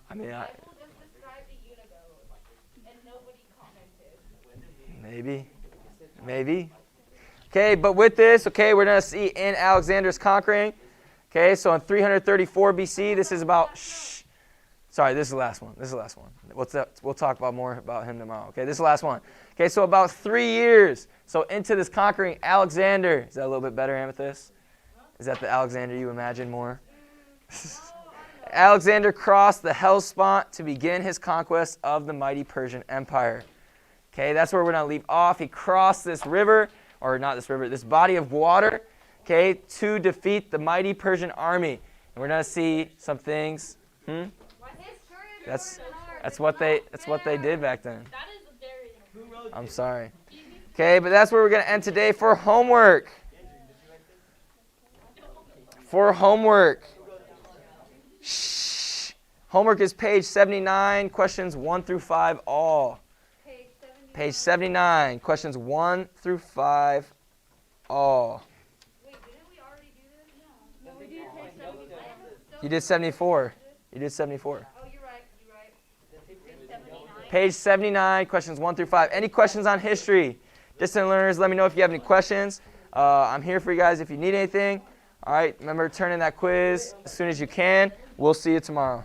I mean, The Bible just described a unigoat, and nobody commented. maybe. Okay, but with this, okay, we're going to see in Alexander's conquering. Okay, so in 334 BC, this is about, sorry, this is the last one. We'll talk about more about him tomorrow. Okay, this is the last one. Okay, so about 3 years. So into this conquering, Alexander, is that a little bit better, Amethyst? Is that the Alexander you imagine more? Alexander crossed the Hellespont to begin his conquest of the mighty Persian Empire. Okay, that's where we're going to leave off. He crossed this river, or not this river, this body of water, okay, to defeat the mighty Persian army. And we're going to see some things. That's what they did back then. That is very. I'm sorry. Okay, but that's where we're going to end today for homework. Homework is page 79, questions 1-5 all. Page 79, questions 1-5 all. Wait, didn't we already do this? No, we did page 75. You did 74. You did 74. Oh, you're right. Page 79, questions 1-5. Any questions on history? Distant learners, let me know if you have any questions. I'm here for you guys if you need anything. All right, remember, turn in that quiz as soon as you can. We'll see you tomorrow.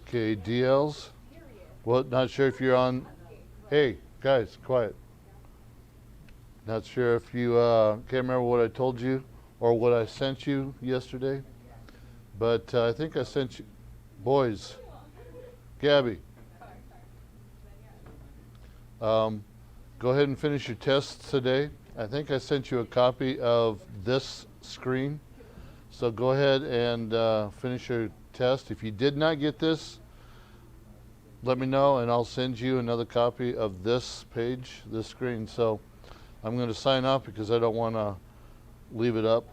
Okay, DLs. Well, not sure if you're on. Hey, guys, quiet. Not sure if you can't remember what I told you or what I sent you yesterday, but I think I sent you, boys, Gabby. Go ahead and finish your tests today. I think I sent you a copy of this screen, so go ahead and finish your test. If you did not get this, let me know and I'll send you another copy of this page, this screen. So I'm going to sign off because I don't want to leave it up.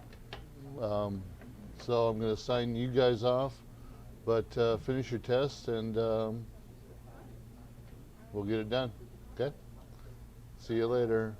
So I'm going to sign you guys off, but finish your test and we'll get it done. Okay? See you later.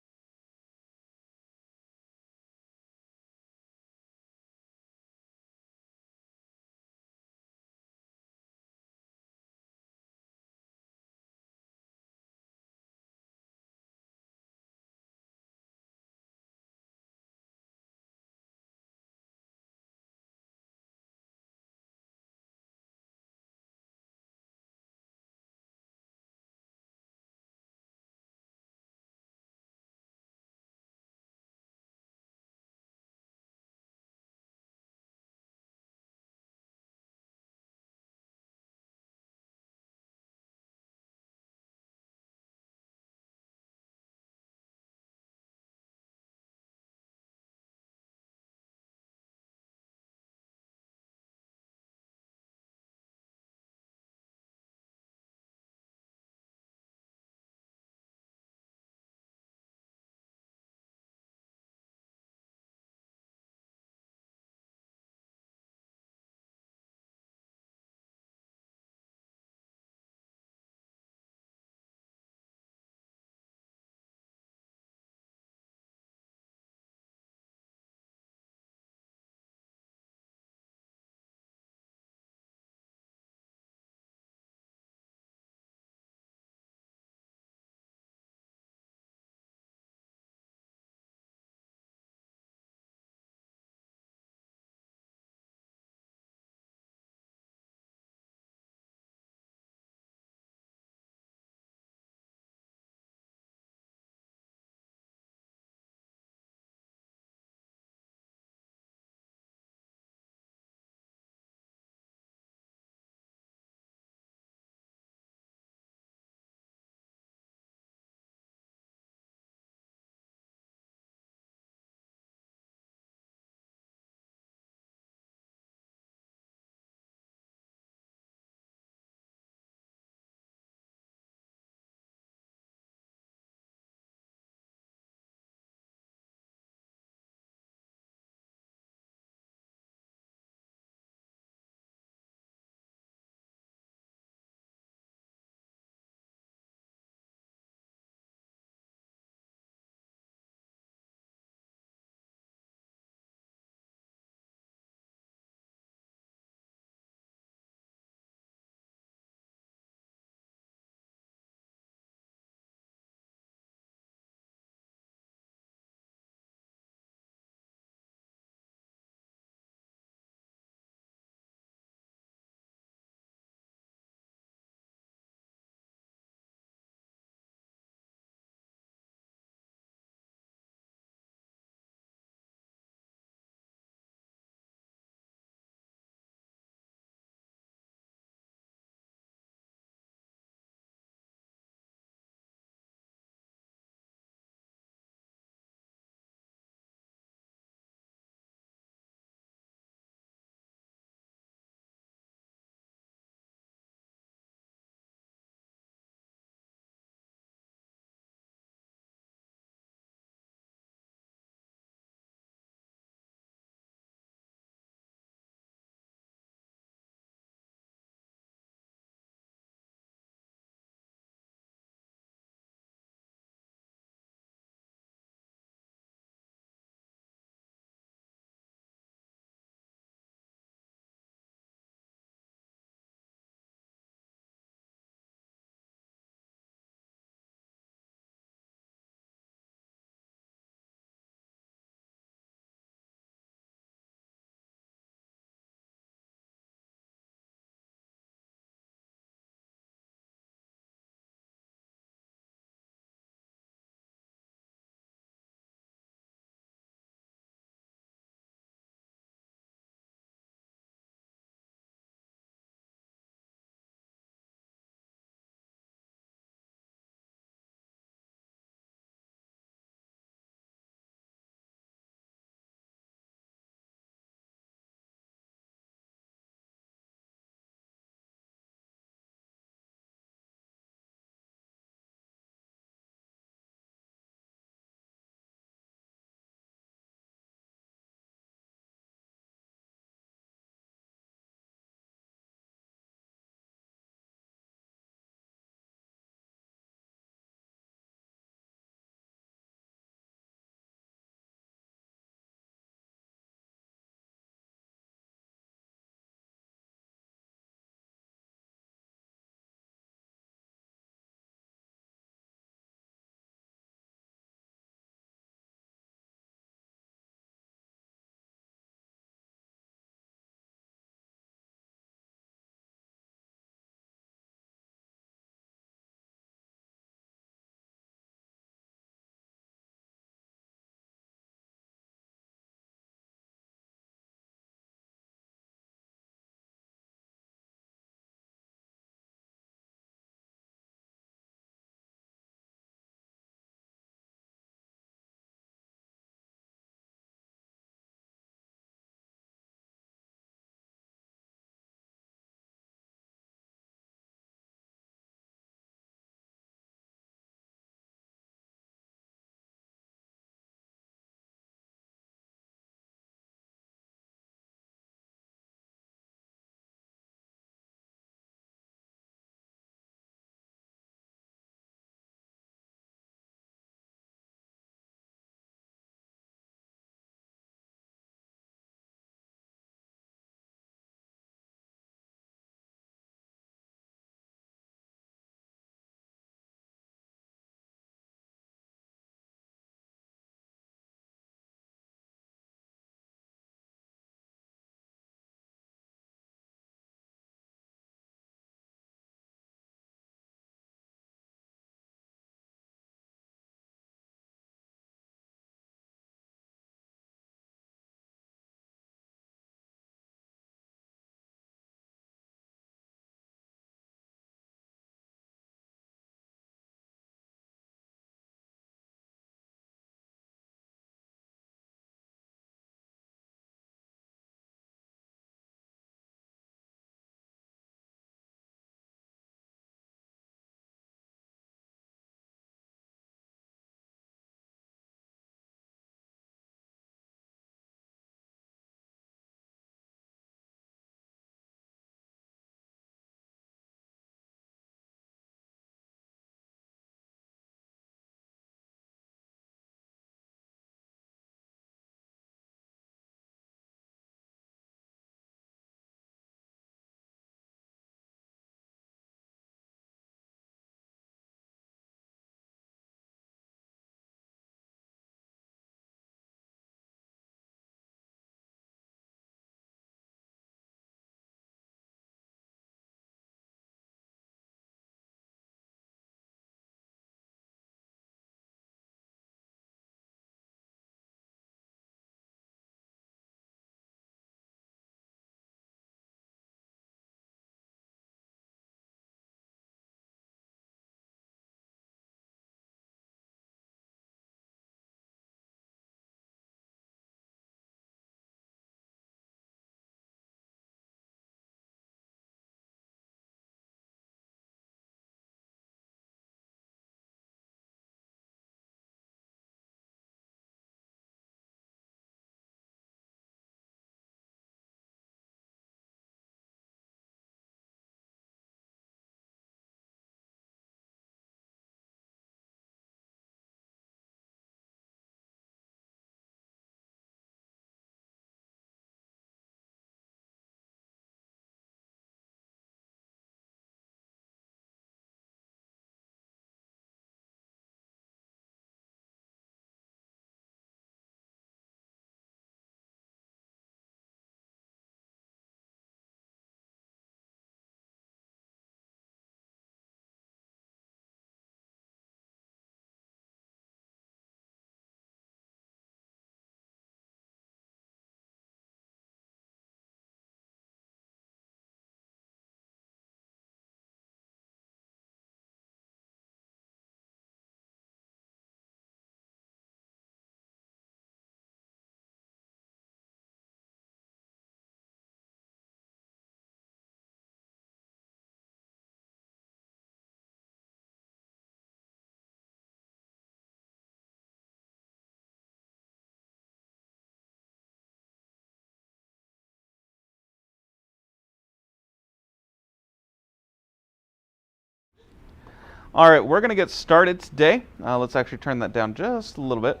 All right, we're going to get started today. Let's actually turn that down just a little bit.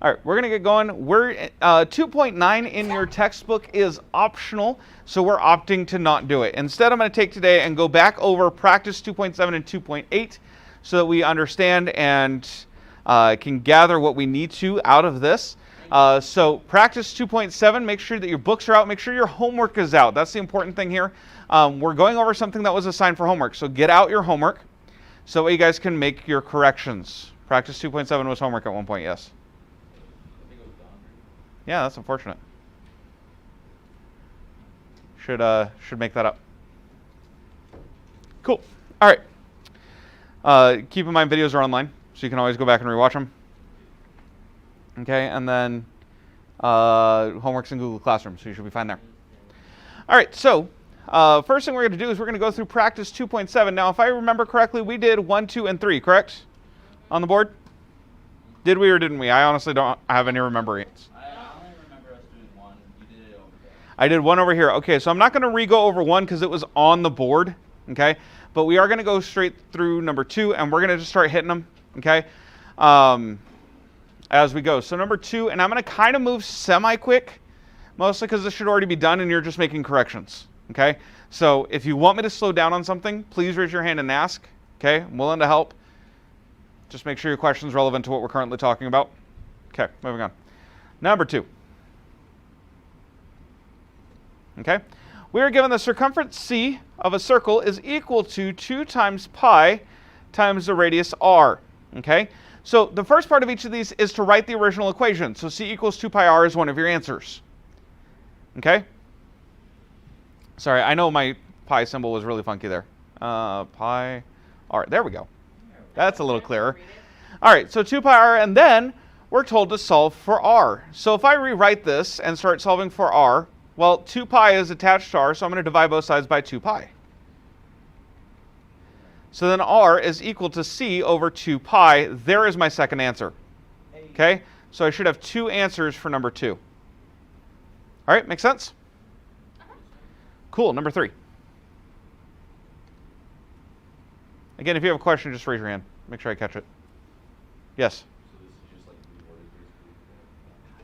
All right, we're going to get going. We're 2.9 in your textbook is optional, so we're opting to not do it. Instead, I'm going to take today and go back over practice 2.7 and 2.8 so that we understand and can gather what we need to out of this. So practice 2.7, make sure that your books are out. Make sure your homework is out. That's the important thing here. We're going over something that was assigned for homework. So get out your homework so that you guys can make your corrections. Practice 2.7 was homework at one point, yes. Yeah, that's unfortunate. Should make that up. Cool. All right. Keep in mind videos are online, so you can always go back and rewatch them. Okay, and then homework's in Google Classroom, so you should be fine there. All right, so first thing we're going to do is we're going to go through practice 2.7. Now, if I remember correctly, we did 1, 2, and 3, correct? On the board? Did we or didn't we? I honestly don't have any remembrance. I only remember us doing 1. You did it over there. I did 1 over here. Okay, so I'm not going to re-go over 1 because it was on the board, okay? But we are going to go straight through number 2, and we're going to just start hitting them, okay? As we go. So number 2, and I'm going to kind of move semi-quick, mostly because this should already be done and you're just making corrections, okay? So if you want me to slow down on something, please raise your hand and ask, okay? I'm willing to help. Just make sure your question's relevant to what we're currently talking about. Okay, moving on. Number 2. Okay? We are given the circumference C of a circle is equal to 2 times pi times the radius r, okay? So the first part of each of these is to write the original equation. So C equals 2 pi r is one of your answers. Okay? Sorry, I know my pi symbol was really funky there. Pi r. There we go. That's a little clearer. All right, so 2 pi r, and then we're told to solve for r. So if I rewrite this and start solving for r, well, 2 pi is attached to r, so I'm going to divide both sides by 2 pi. So then r is equal to c over 2 pi. There is my second answer. Okay? So I should have 2 answers for number 2. All right, make sense? Cool, number 3. Again, if you have a question, just raise your hand. Make sure I catch it. Yes?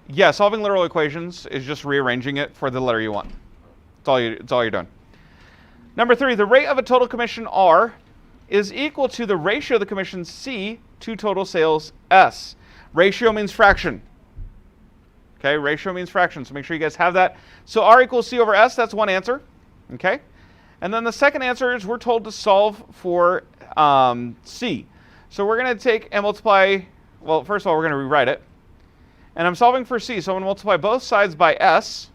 Yeah, solving literal equations is just rearranging it for the letter you want. It's all you're doing. Number 3, the rate of a total commission R is equal to the ratio of the commission C to total sales S. Ratio means fraction. Okay, ratio means fraction, so make sure you guys have that. So R equals C over S, that's one answer. Okay? And then the second answer is we're told to solve for C. So we're going to take and multiply, well, first of all, we're going to rewrite it. And I'm solving for C, so I'm going to multiply both sides by S.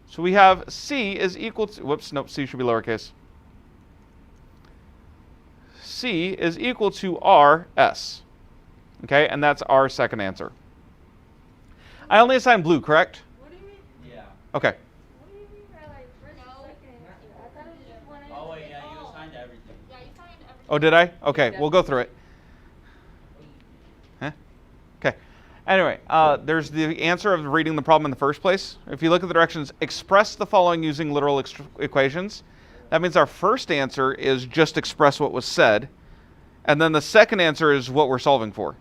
So we have C is equal to, whoops, nope, C should be lowercase. C is equal to RS. Okay, and that's our second answer. I only assigned blue, correct? What do you mean? Yeah. Okay. What do you mean by like first and second answer? I thought it was just one answer. Oh, wait, yeah, you assigned everything. Yeah, you signed everything. Oh, did I? Okay, we'll go through it. Huh? Okay. Anyway, there's the answer of reading the problem in the first place. If you look at the directions, express the following using literal equations. That means our first answer is just express what was said. And then the second answer is what we're solving for.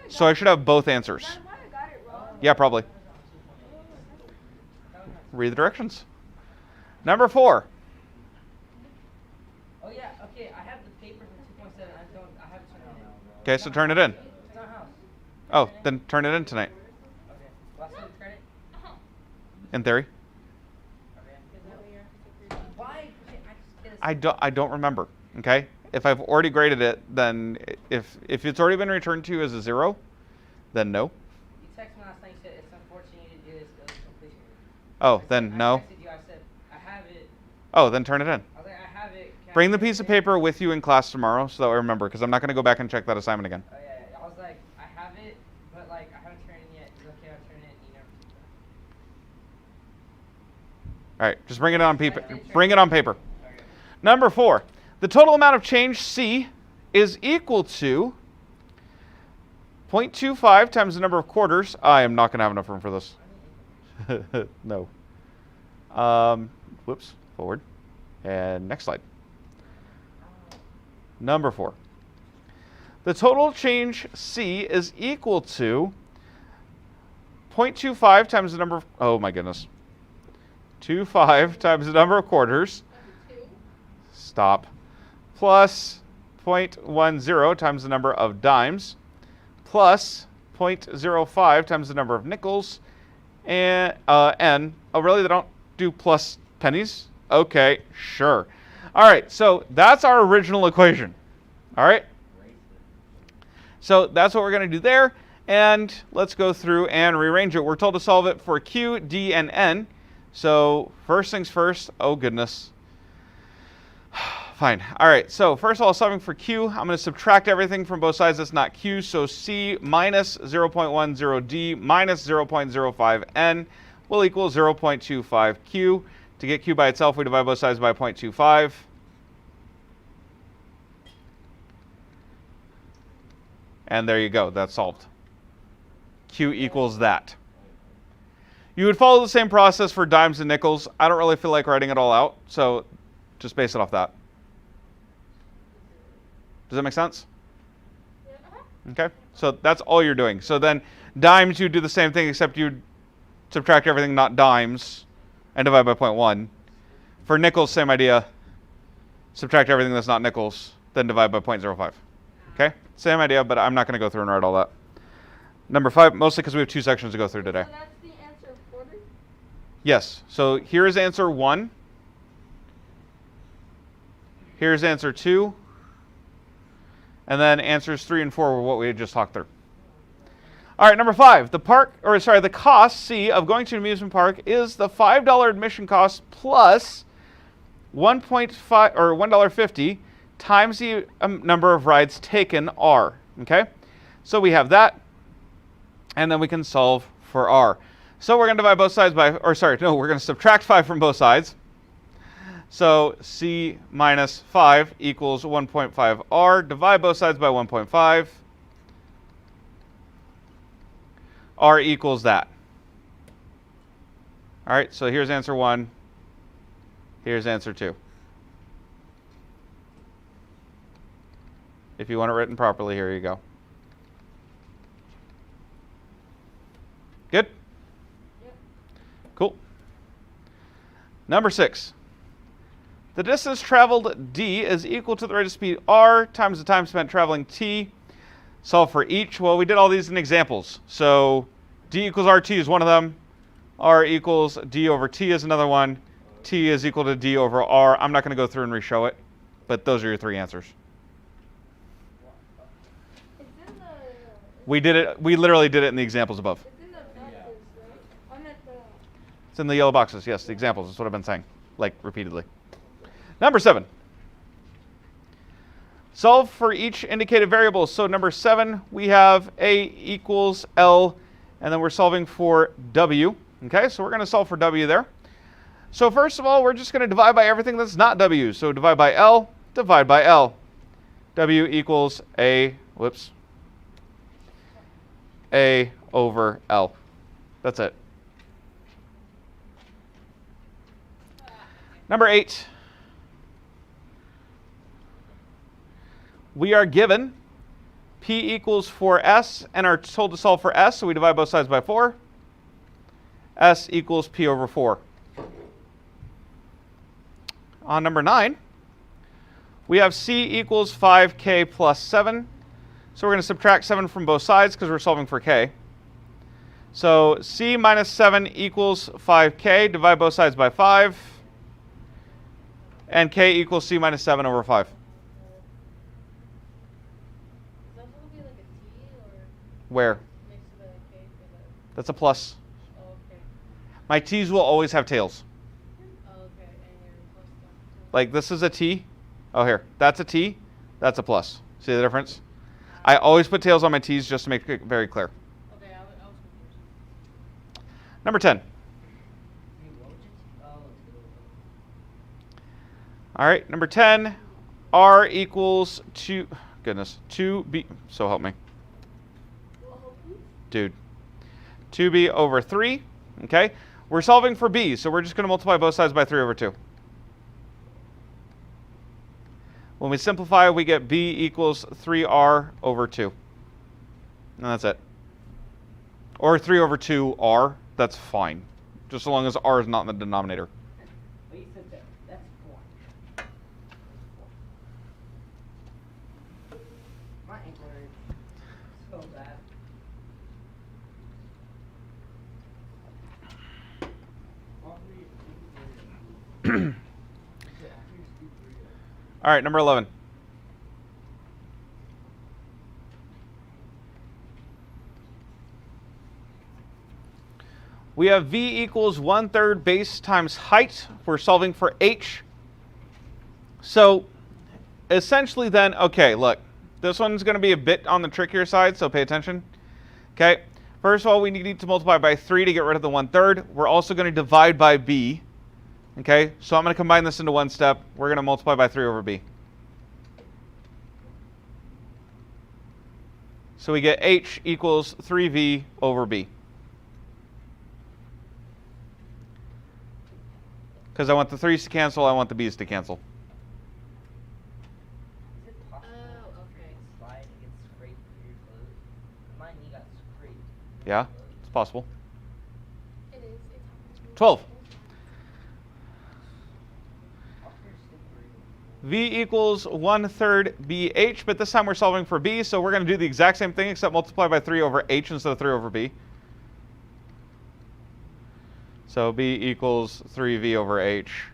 So I should have both answers. That's why I got it wrong. Yeah, probably. Read the directions. Number 4. Oh yeah, okay, I have the paper from 2.7. I have to turn it in. Okay, so turn it in. It's not house. Oh, then turn it in tonight. Okay. Last time turn it? In theory. Okay. Why? I just I don't remember. Okay? If I've already graded it, then if it's already been returned to you as a 0, then no. You texted me last night, you said it's unfortunate you didn't do this, it was completion. Oh, then no. I texted you, I said, I have it. Oh, then turn it in. I was like, I have it. Can I Bring the turn piece it of in? paper with you in class tomorrow so that I remember, because I'm not going to go back and check that assignment again. Oh yeah, yeah, I was like, I have it, but like, I haven't turned it in yet. It's okay, I'll turn it in, you never took that. All right, just bring it on paper. Bring it on paper. Number 4. The total amount of change C is equal to 0.25 times the number of quarters. I am not going to have enough room for this. No. Whoops. Forward. And next slide. Number 4. The total change C is equal to 0.25 times the number of, oh my goodness, 25 times the number of quarters, stop, plus 0.10 times the number of dimes, plus 0.05 times the number of nickels, and n. Oh, really? They don't do plus pennies? Okay, sure. All right, so that's our original equation. All right? So that's what we're going to do there. And let's go through and rearrange it. We're told to solve it for Q, D, and N. So first things first. Oh, goodness. Fine. All right, so first of all, solving for Q, I'm going to subtract everything from both sides that's not Q. So C minus 0.10D minus 0.05N will equal 0.25Q. To get Q by itself, we divide both sides by 0.25. And there you go. That's solved. Q equals that. You would follow the same process for dimes and nickels. I don't really feel like writing it all out, so just base it off that. Does that make sense? Okay, so that's all you're doing. So then dimes, you do the same thing, except you subtract everything not dimes and divide by 0.1. For nickels, same idea. Subtract everything that's not nickels, then divide by 0.05. Okay, same idea, but I'm not going to go through and write all that. Number 5, mostly because we have 2 sections to go through today. So that's the answer 40? Yes, so here's answer 1. Here's answer 2. And then answers 3 and 4 were what we had just talked through. All right, number 5. The cost, C, of going to an amusement park is the $5 admission cost plus $1.5 or $1.50 times the number of rides taken, R. Okay? So we have that, and then we can solve for R. So we're going to divide both sides by, we're going to subtract 5 from both sides. So C minus 5 equals 1.5 R. Divide both sides by 1.5. R equals that. All right, so here's answer 1. Here's answer 2. If you want it written properly, here you go. Good? Yep. Cool. Number 6. The distance traveled D is equal to the rate of speed R times the time spent traveling T. Solve for each. Well, we did all these in examples. So D equals RT is one of them. R equals D over T is another one. T is equal to D over R. I'm not going to go through and re-show it, but those are your 3 answers. It's in the... We did it. We literally did it in the examples above. It's in the boxes, right? I'm at the... It's in the yellow boxes. Yes, the examples. That's what I've been saying, like repeatedly. Number 7. Solve for each indicated variable. So number 7, we have A equals L, and then we're solving for W. Okay, so we're going to solve for W there. So first of all, we're just going to divide by everything that's not W. So divide by L, divide by L. W equals A over L. That's it. Number 8. We are given P equals 4S and are told to solve for S, so we divide both sides by 4. S equals P over 4. On number 9, we have C equals 5K plus 7. So we're going to subtract 7 from both sides because we're solving for K. So C minus 7 equals 5K. Divide both sides by 5. And K equals C minus 7 over 5. Where? That's a plus. Oh, okay. My T's will always have tails. Oh, okay. And your plus stuff. Like this is a T. Oh, here. That's a T. That's a plus. See the difference? I always put tails on my T's just to make it very clear. Okay, I was confused. Number 10. All right, number 10. R equals 2. Goodness. 2B. So help me. Dude. 2b over 3. Okay. We're solving for b, so we're just going to multiply both sides by 3 over 2. When we simplify, we get b equals 3r over 2. And that's it. Or 3 over 2r. That's fine. Just so long as r is not in the denominator. Wait, sit there. That's 4. My ankle hurts so bad. All right, number 11. We have v equals 1/3 base times height. We're solving for h. So essentially then, okay, look. This one's going to be a bit on the trickier side, so pay attention. Okay, first of all, we need to multiply by 3 to get rid of the 1/3. We're also going to divide by b. Okay, so I'm going to combine this into one step. We're going to multiply by 3 over b. So we get h equals 3v over b. Because I want the 3's to cancel, I want the b's to cancel. Is it possible to slide and get scraped through your clothes? My knee got scraped. Yeah, it's possible. It is. It's 12. How can you slip through? V equals 1/3 bh, but this time we're solving for b, so we're going to do the exact same thing except multiply by 3 over h instead of 3 over b. So b equals 3v over h.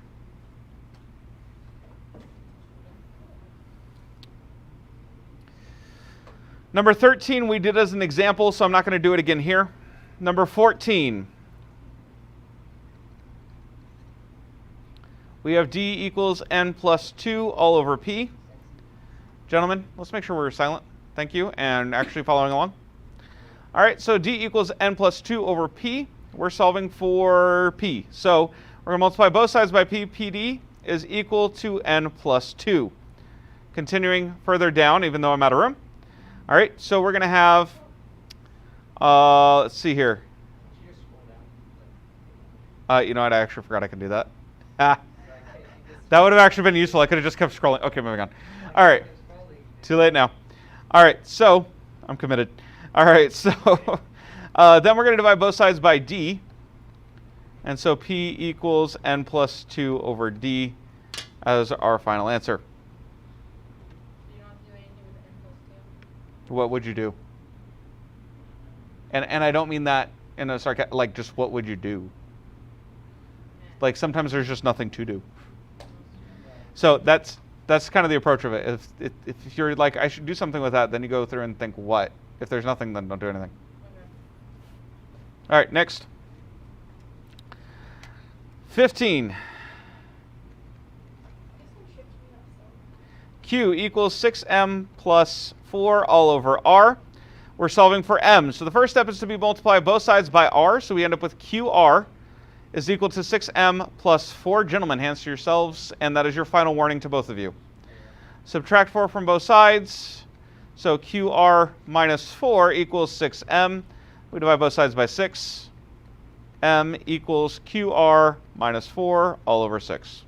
Number 13 we did as an example, so I'm not going to do it again here. Number 14. We have d equals n plus 2 all over p. Gentlemen, let's make sure we're silent. Thank you, and actually following along. All right, so d equals n plus 2 over p. We're solving for p. So we're going to multiply both sides by p. pd is equal to n plus 2. Continuing further down, even though I'm out of room. All right, so we're going to have, let's see here. You know what, I actually forgot I could do that. That would have actually been useful. I could have just kept scrolling. Okay, moving on. All right, too late now. All right, so I'm committed. All right, so then we're going to divide both sides by d. And so p equals n plus 2 over d as our final answer. You don't do anything with the n plus 2. What would you do? And I don't mean that in a sarcastic, like just what would you do? Like sometimes there's just nothing to do. So that's kind of the approach of it. If you're like, I should do something with that, then you go through and think what? If there's nothing, then don't do anything. All right, next. 15. Q equals 6m plus 4 all over r. We're solving for m. So the first step is to be multiply both sides by r. So we end up with qr is equal to 6m plus 4. Gentlemen, hands to yourselves. And that is your final warning to both of you. Subtract 4 from both sides. So qr minus 4 equals 6m. We divide both sides by 6. M equals qr minus 4 all over 6.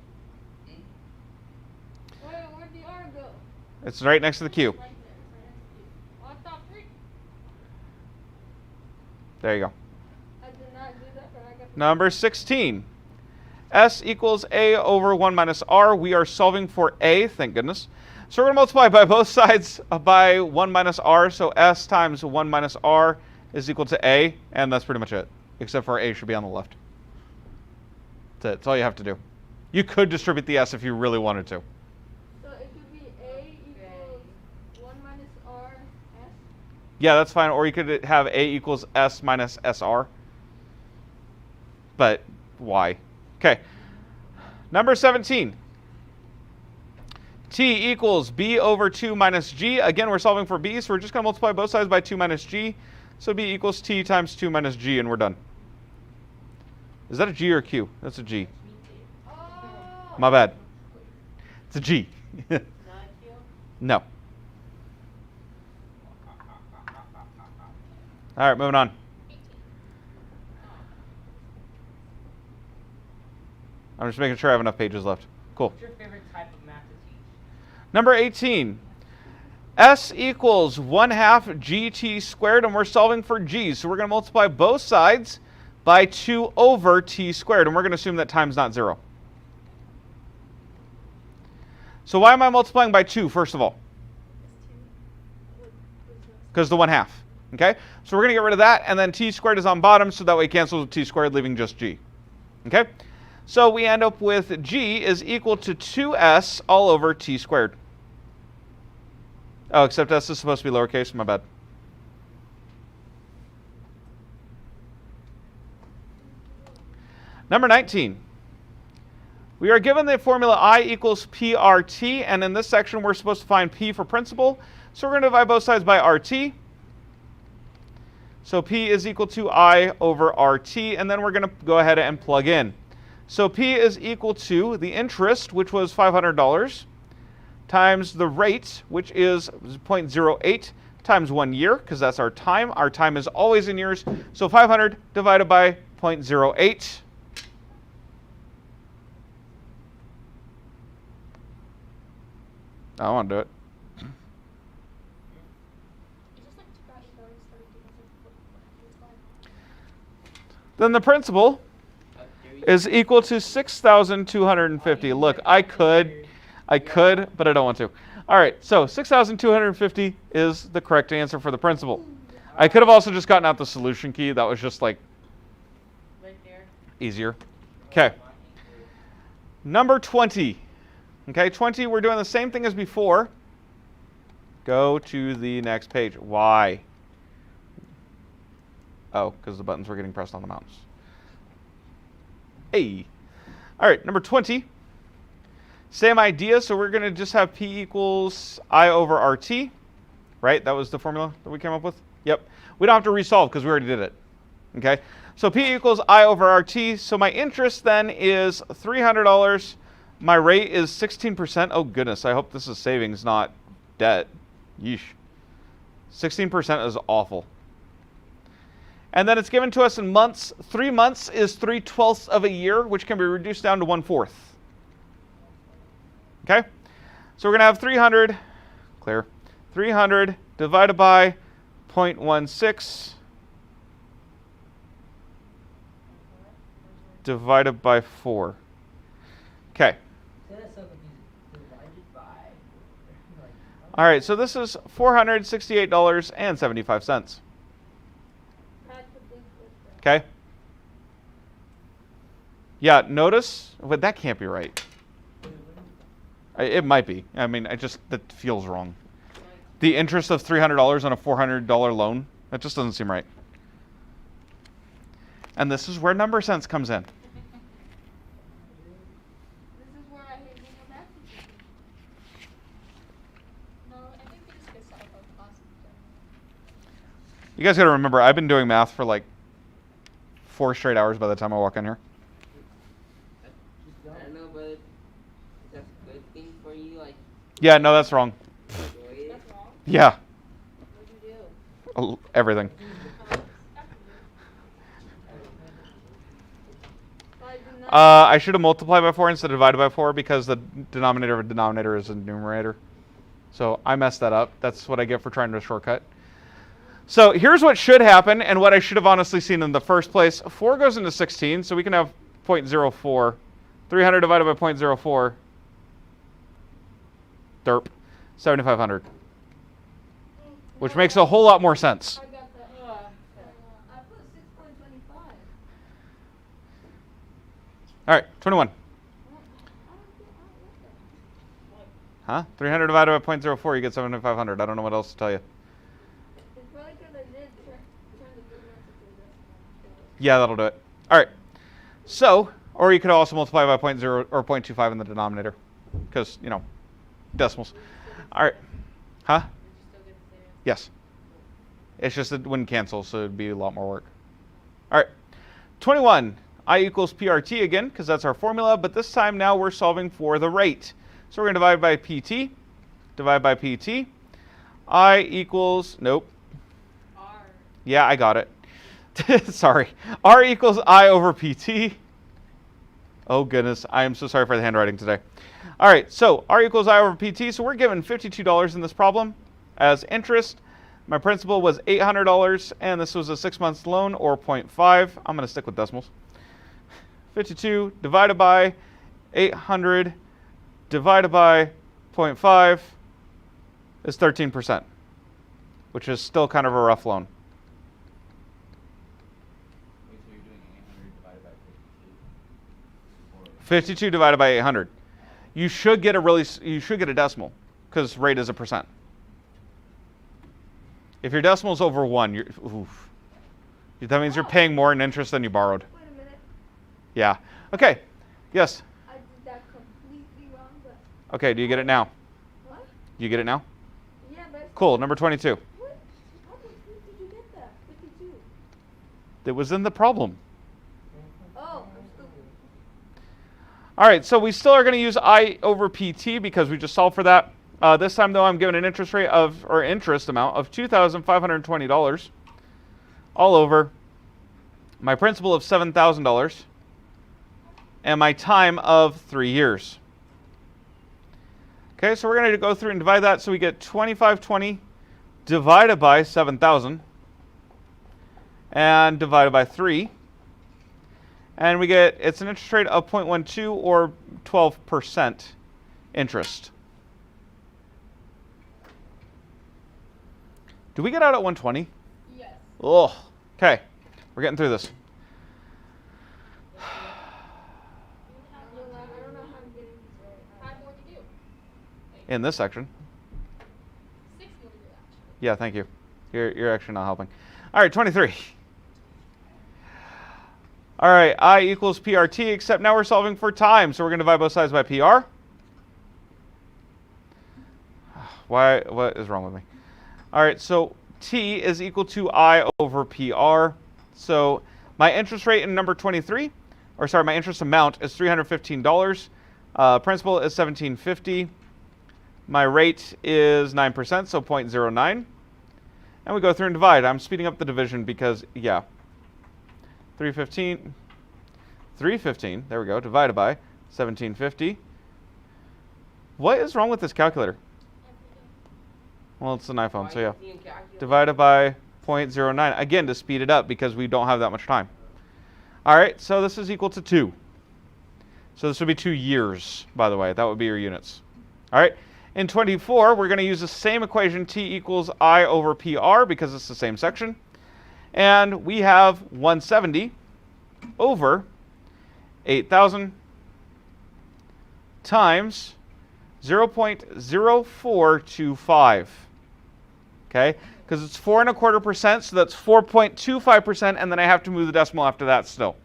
Where'd the R go? It's right next to the q. Right there. Right next to the Q. I thought 3. There you go. I did not do that, but I got the Number 16. S equals a over 1 minus r. We are solving for a, thank goodness. So we're going to multiply by both sides by 1 minus r. So s times 1 minus r is equal to a, and that's pretty much it. Except for a should be on the left. That's it. That's all you have to do. You could distribute the s if you really wanted to. So it could be A equals 1 minus R S. Yeah, that's fine. Or you could have a equals s minus sr. But why? Okay. Number 17. T equals b over 2 minus g. Again, we're solving for b, so we're just going to multiply both sides by 2 minus g. So b equals t times 2 minus g, and we're done. Is that a g or a q? That's a g. Oh. My bad. It's a g. Not you? No. All right, moving on. I'm just making sure I have enough pages left. Cool. What's your favorite type of math to teach? Number 18. S equals 1/2 gt squared, and we're solving for g. So we're going to multiply both sides by 2 over t squared, and we're going to assume that time's not 0. So why am I multiplying by 2, first of all? Because the 1/2. Okay? So we're going to get rid of that, and then t squared is on bottom, so that way it cancels with t squared, leaving just g. Okay? So we end up with g is equal to 2s all over t squared. Oh, except s is supposed to be lowercase. My bad. Number 19. We are given the formula I equals PRT, and in this section we're supposed to find P for principal. So we're going to divide both sides by RT. So P is equal to I over RT, and then we're going to go ahead and plug in. So P is equal to the interest, which was $500, times the rate, which is 0.08, times 1 year, because that's our time. Our time is always in years. So 500 divided by 0.08. I want to do it. Then the principal is equal to 6,250. Look, I could, but I don't want to. All right, so 6,250 is the correct answer for the principal. I could have also just gotten out the solution key. That was just like easier. Okay. Number 20. Okay, 20, we're doing the same thing as before. Go to the next page. Why? Oh, because the buttons were getting pressed on the mouse. Hey. All right, number 20. Same idea, so we're going to just have P equals I over RT. Right? That was the formula that we came up with? Yep. We don't have to resolve because we already did it. Okay? So P equals I over RT. So my interest then is $300. My rate is 16%. Oh, goodness. I hope this is savings, not debt. Yeesh. 16% is awful. And then it's given to us in months. 3 months is 3/12 of a year, which can be reduced down to 1/4. Okay? So we're going to have 300, clear, 300 divided by 0.16 divided by 4. Okay. All right, so this is $468.75. Okay. Yeah, notice, but that can't be right. It might be. I mean, that feels wrong. The interest of $300 on a $400 loan, that just doesn't seem right. And this is where number sense comes in. This is where I hate being a math teacher. No, I think we just get set up our class. You guys got to remember, I've been doing math for like 4 straight hours by the time I walk in here. I don't know, but that's a good thing for you, like. Yeah, no, that's wrong. That's wrong? Yeah. What'd you do? Everything. I should have multiplied by 4 instead of divided by 4 because the denominator of a denominator is a numerator. So I messed that up. That's what I get for trying to shortcut. So here's what should happen and what I should have honestly seen in the first place. 4 goes into 16, so we can have 0.04. 300 divided by 0.04. Derp. 7,500. Which makes a whole lot more sense. I got that. I put 6.25. All right, 21. Huh? 300 divided by 0.04, you get 7,500. I don't know what else to tell you. It's probably because I did turn the big ones into decimal. Yeah, that'll do it. All right. So, or you could also multiply by 0.0 or 0.25 in the denominator, because, you know, decimals. All right. Huh? Yes. It's just that it wouldn't cancel, so it'd be a lot more work. All right. 21. I equals PRT again, because that's our formula, but this time now we're solving for the rate. So we're going to divide by PT, divide by PT. I equals, nope. R. Yeah, I got it. Sorry. R equals I over PT. Oh, goodness. I am so sorry for the handwriting today. All right, so R equals I over PT. So we're given $52 in this problem as interest. My principal was $800, and this was a 6 months loan, or 0.5. I'm going to stick with decimals. 52 divided by 800 divided by 0.5 is 13%, which is still kind of a rough loan. Wait, so you're doing 800 divided by 52? 52 divided by 800. You should get a decimal, because rate is a percent. If your decimal is over 1, that means you're paying more in interest than you borrowed. Wait a minute. Yeah. Okay. Yes. I did that completely wrong, but Okay, do you get it now? what? You get it now? Yeah, but it's Cool. Number 22. what? How did you get that? 52. It was in the problem. Oh, I'm stupid. All right, so we still are going to use I over PT because we just solved for that. This time, though, I'm given an interest rate interest amount of $2,520 all over my principal of $7,000 and my time of 3 years. Okay, so we're going to go through and divide that. So we get 2520 divided by 7,000 and divided by 3. And we get, it's an interest rate of 0.12 or 12% interest. Do we get out at 120? Yes. Oh, okay. We're getting through this. I don't know how I'm getting this right. 5 more to do. In this section. 6 more to do, actually. Yeah, thank you. You're actually not helping. All right, 23. All right, I equals PRT, except now we're solving for time. So we're going to divide both sides by PR. What is wrong with me? All right, so T is equal to I over PR. So my interest rate in number 23, or sorry, my interest amount is $315. Principal is $1,750. My rate is 9%, so 0.09. And we go through and divide. I'm speeding up the division because, yeah. 315, there we go, divided by 1750. What is wrong with this calculator? Well, it's an iPhone, so yeah. Divided by 0.09. Again, to speed it up because we don't have that much time. All right, so this is equal to 2. So this would be 2 years, by the way. That would be your units. All right, in 24, we're going to use the same equation, T equals I over PR, because it's the same section. And we have 170 over 8,000 times 0.0425. Okay, because it's 4.25%, so that's 4.25%, and then I have to move the decimal after that still.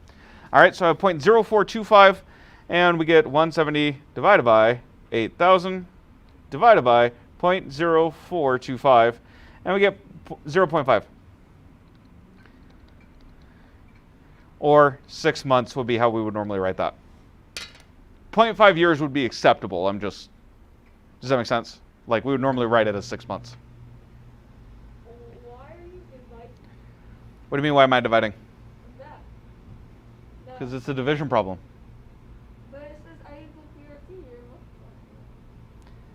All right, so I have 0.0425, and we get 170 divided by 8,000 divided by 0.0425, and we get 0.5. Or 6 months would be how we would normally write that. 0.5 years would be acceptable. Does that make sense? Like we would normally write it as 6 months. Why are you dividing What do you mean, why am I dividing? that? Because it's a division problem. But it says I equal PRT. You're multiplying.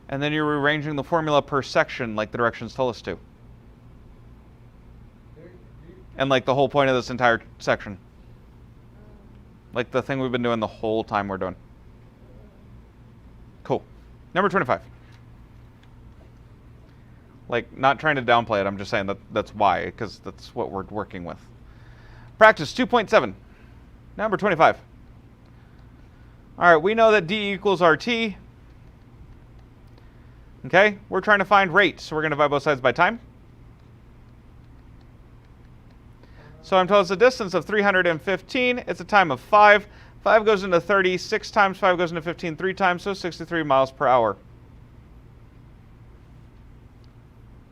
And then you're rearranging the formula per section like the directions tell us to. And like the whole point of this entire section. Like the thing we've been doing the whole time we're doing. Cool. Number 25. Like, not trying to downplay it, I'm just saying that's why, because that's what we're working with. Practice 2.7. Number 25. All right, we know that D equals RT. Okay, we're trying to find rate, so we're going to divide both sides by time. So I'm told it's a distance of 315. It's a time of 5. 5 goes into 30. 6 times 5 goes into 15 3 times, so 63 miles per hour.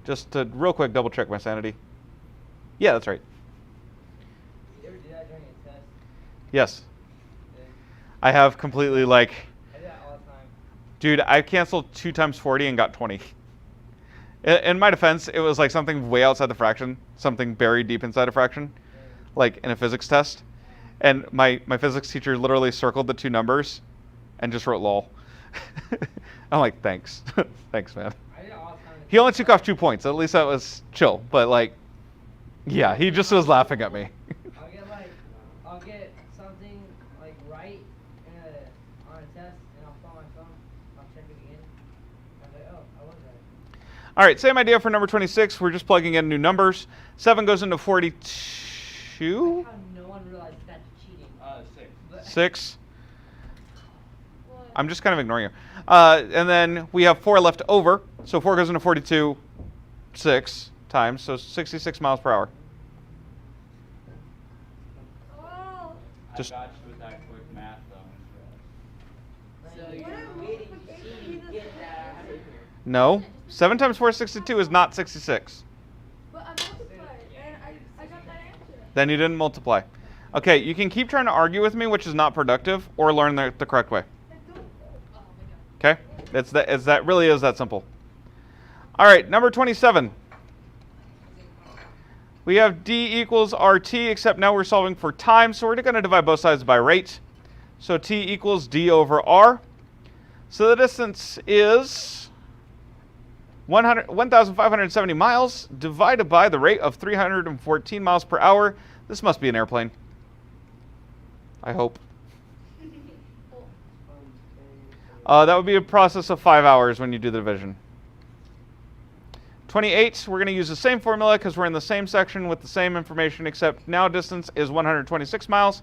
Just to real quick double check my sanity. Yeah, that's right. You ever do that during a test? Yes. I have completely like... I do that all the time. Dude, I canceled 2 times 40 and got 20. In my defense, it was like something way outside the fraction, something buried deep inside a fraction, like in a physics test. And my physics teacher literally circled the 2 numbers and just wrote lol. I'm like, thanks. Thanks, man. I did it all the time. He only took off 2 points. At least that was chill. But, like, yeah, he just was laughing at me. I'll get something like right on a test, and I'll pull my phone. I'll check it again. I'm like, oh, I was right. All right, same idea for number 26. We're just plugging in new numbers. 7 goes into 42. How no one realized that's cheating. 6. 6. I'm just kind of ignoring you. And then we have 4 left over. So 4 goes into 42 6 times. So 66 miles per hour. Oh. Just- I got you with that quick math though. So What you're a waiting multiplication to see you is get that out of here. No. 7 times 4 is 62 is not 66. But I multiplied, and I got that answer. Then you didn't multiply. Okay, you can keep trying to argue with me, which is not productive, or learn the correct way. Okay? That really is that simple. All right, number 27. We have D equals RT, except now we're solving for time, so we're going to divide both sides by rate. So T equals D over R. So the distance is 1,570 miles divided by the rate of 314 miles per hour. This must be an airplane. I hope. That would be a process of 5 hours when you do the division. 28, we're going to use the same formula because we're in the same section with the same information, except now distance is 126 miles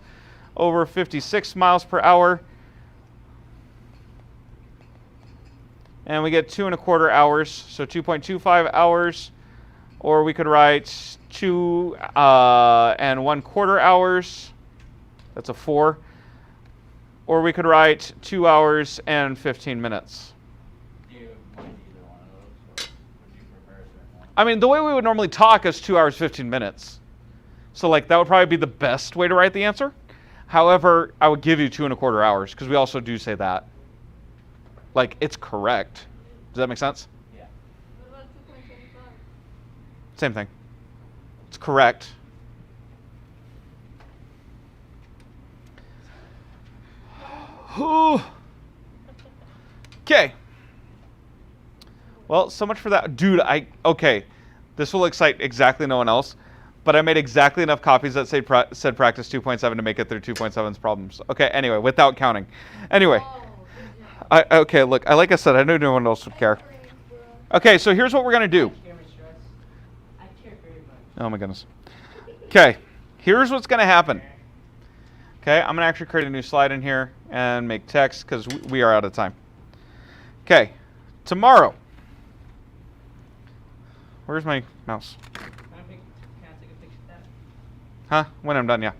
over 56 miles per hour. And we get 2 1/4 hours, so 2.25 hours. Or we could write 2 1/4 hours. That's a 4. Or we could write 2 hours and 15 minutes. Do you mind either one of those, or would you prefer a certain one? I mean, the way we would normally talk is 2 hours, 15 minutes. So, like, that would probably be the best way to write the answer. However, I would give you 2 1/4 hours, because we also do say that. Like, it's correct. Does that make sense? Yeah. What about 2.75? Same thing. It's correct. Okay. Well, so much for that. Dude, okay. This will excite exactly no one else, but I made exactly enough copies that said practice 2.7 to make it through 2.7's problems. Okay, anyway, without counting. Anyway. Okay, look, like I said, I knew no one else would care. Okay, so here's what we're going to do. I care very much. Oh my goodness. Okay, here's what's going to happen. Okay, I'm going to actually create a new slide in here and make text because we are out of time. Okay, tomorrow. Where's my mouse? Can I take a picture of that? Huh? When I'm done, yeah.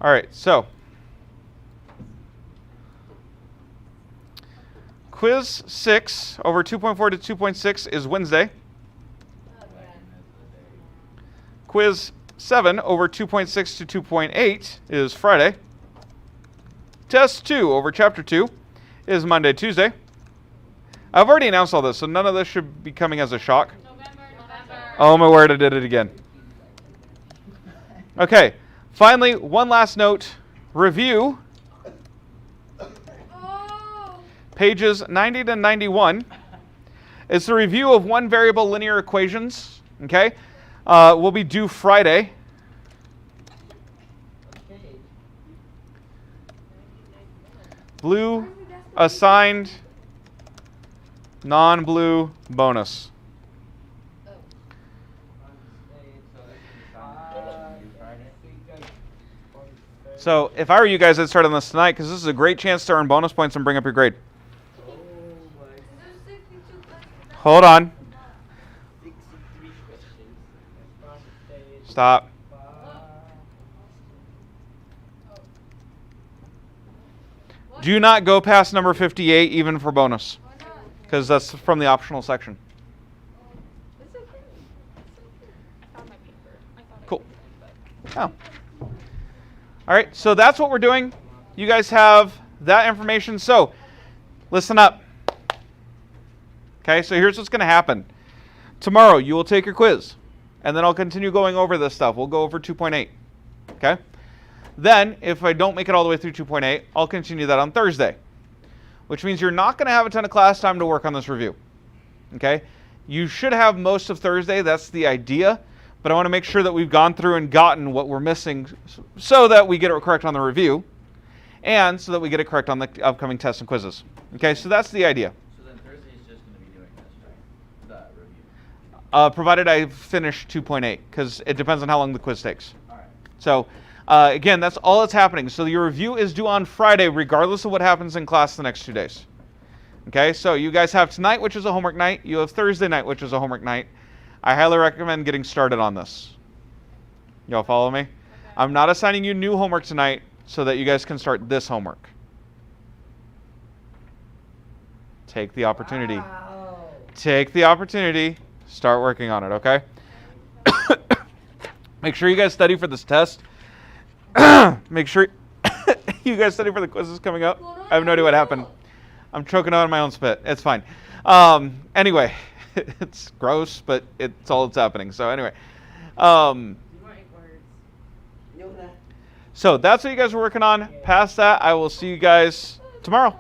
All right, so. Quiz 6 over 2.4 to 2.6 is Wednesday. Quiz 7 over 2.6 to 2.8 is Friday. Test 2 over Chapter 2 is Monday, Tuesday. I've already announced all this, so none of this should be coming as a shock. November. Oh my word, I did it again. Okay, finally, one last note. Review. Pages 90 to 91. It's the review of one variable linear equations. Okay, will be due Friday. Blue assigned, non-blue bonus. So if I were you guys, I'd start on this tonight because this is a great chance to earn bonus points and bring up your grade. Hold on. Stop. Do not go past number 58 even for bonus. Because that's from the optional section. Cool. Oh. All right, so that's what we're doing. You guys have that information. So listen up. Okay, so here's what's going to happen. Tomorrow you will take your quiz, and then I'll continue going over this stuff. We'll go over 2.8. Okay? Then, if I don't make it all the way through 2.8, I'll continue that on Thursday. which means you're not going to have a ton of class time to work on this review. Okay? You should have most of Thursday. That's the idea. But I want to make sure that we've gone through and gotten what we're missing so that we get it correct on the review and so that we get it correct on the upcoming tests and quizzes. Okay, so that's the idea. So then Thursday is just going to be doing this, right? The review. Provided I finish 2.8, because it depends on how long the quiz takes. All right. So, again, that's all that's happening. So your review is due on Friday, regardless of what happens in class the next 2 days. Okay, so you guys have tonight, which is a homework night. You have Thursday night, which is a homework night. I highly recommend getting started on this. Y'all follow me? Okay. I'm not assigning you new homework tonight so that you guys can start this homework. Take the opportunity. Wow. Take the opportunity. Start working on it, okay? Make sure you guys study for this test. Make sure you guys study for the quizzes coming up. I have no idea what happened. I'm choking on my own spit. It's fine. Anyway, it's gross, but it's all that's happening. So anyway. So that's what you guys are working on. Past that, I will see you guys tomorrow.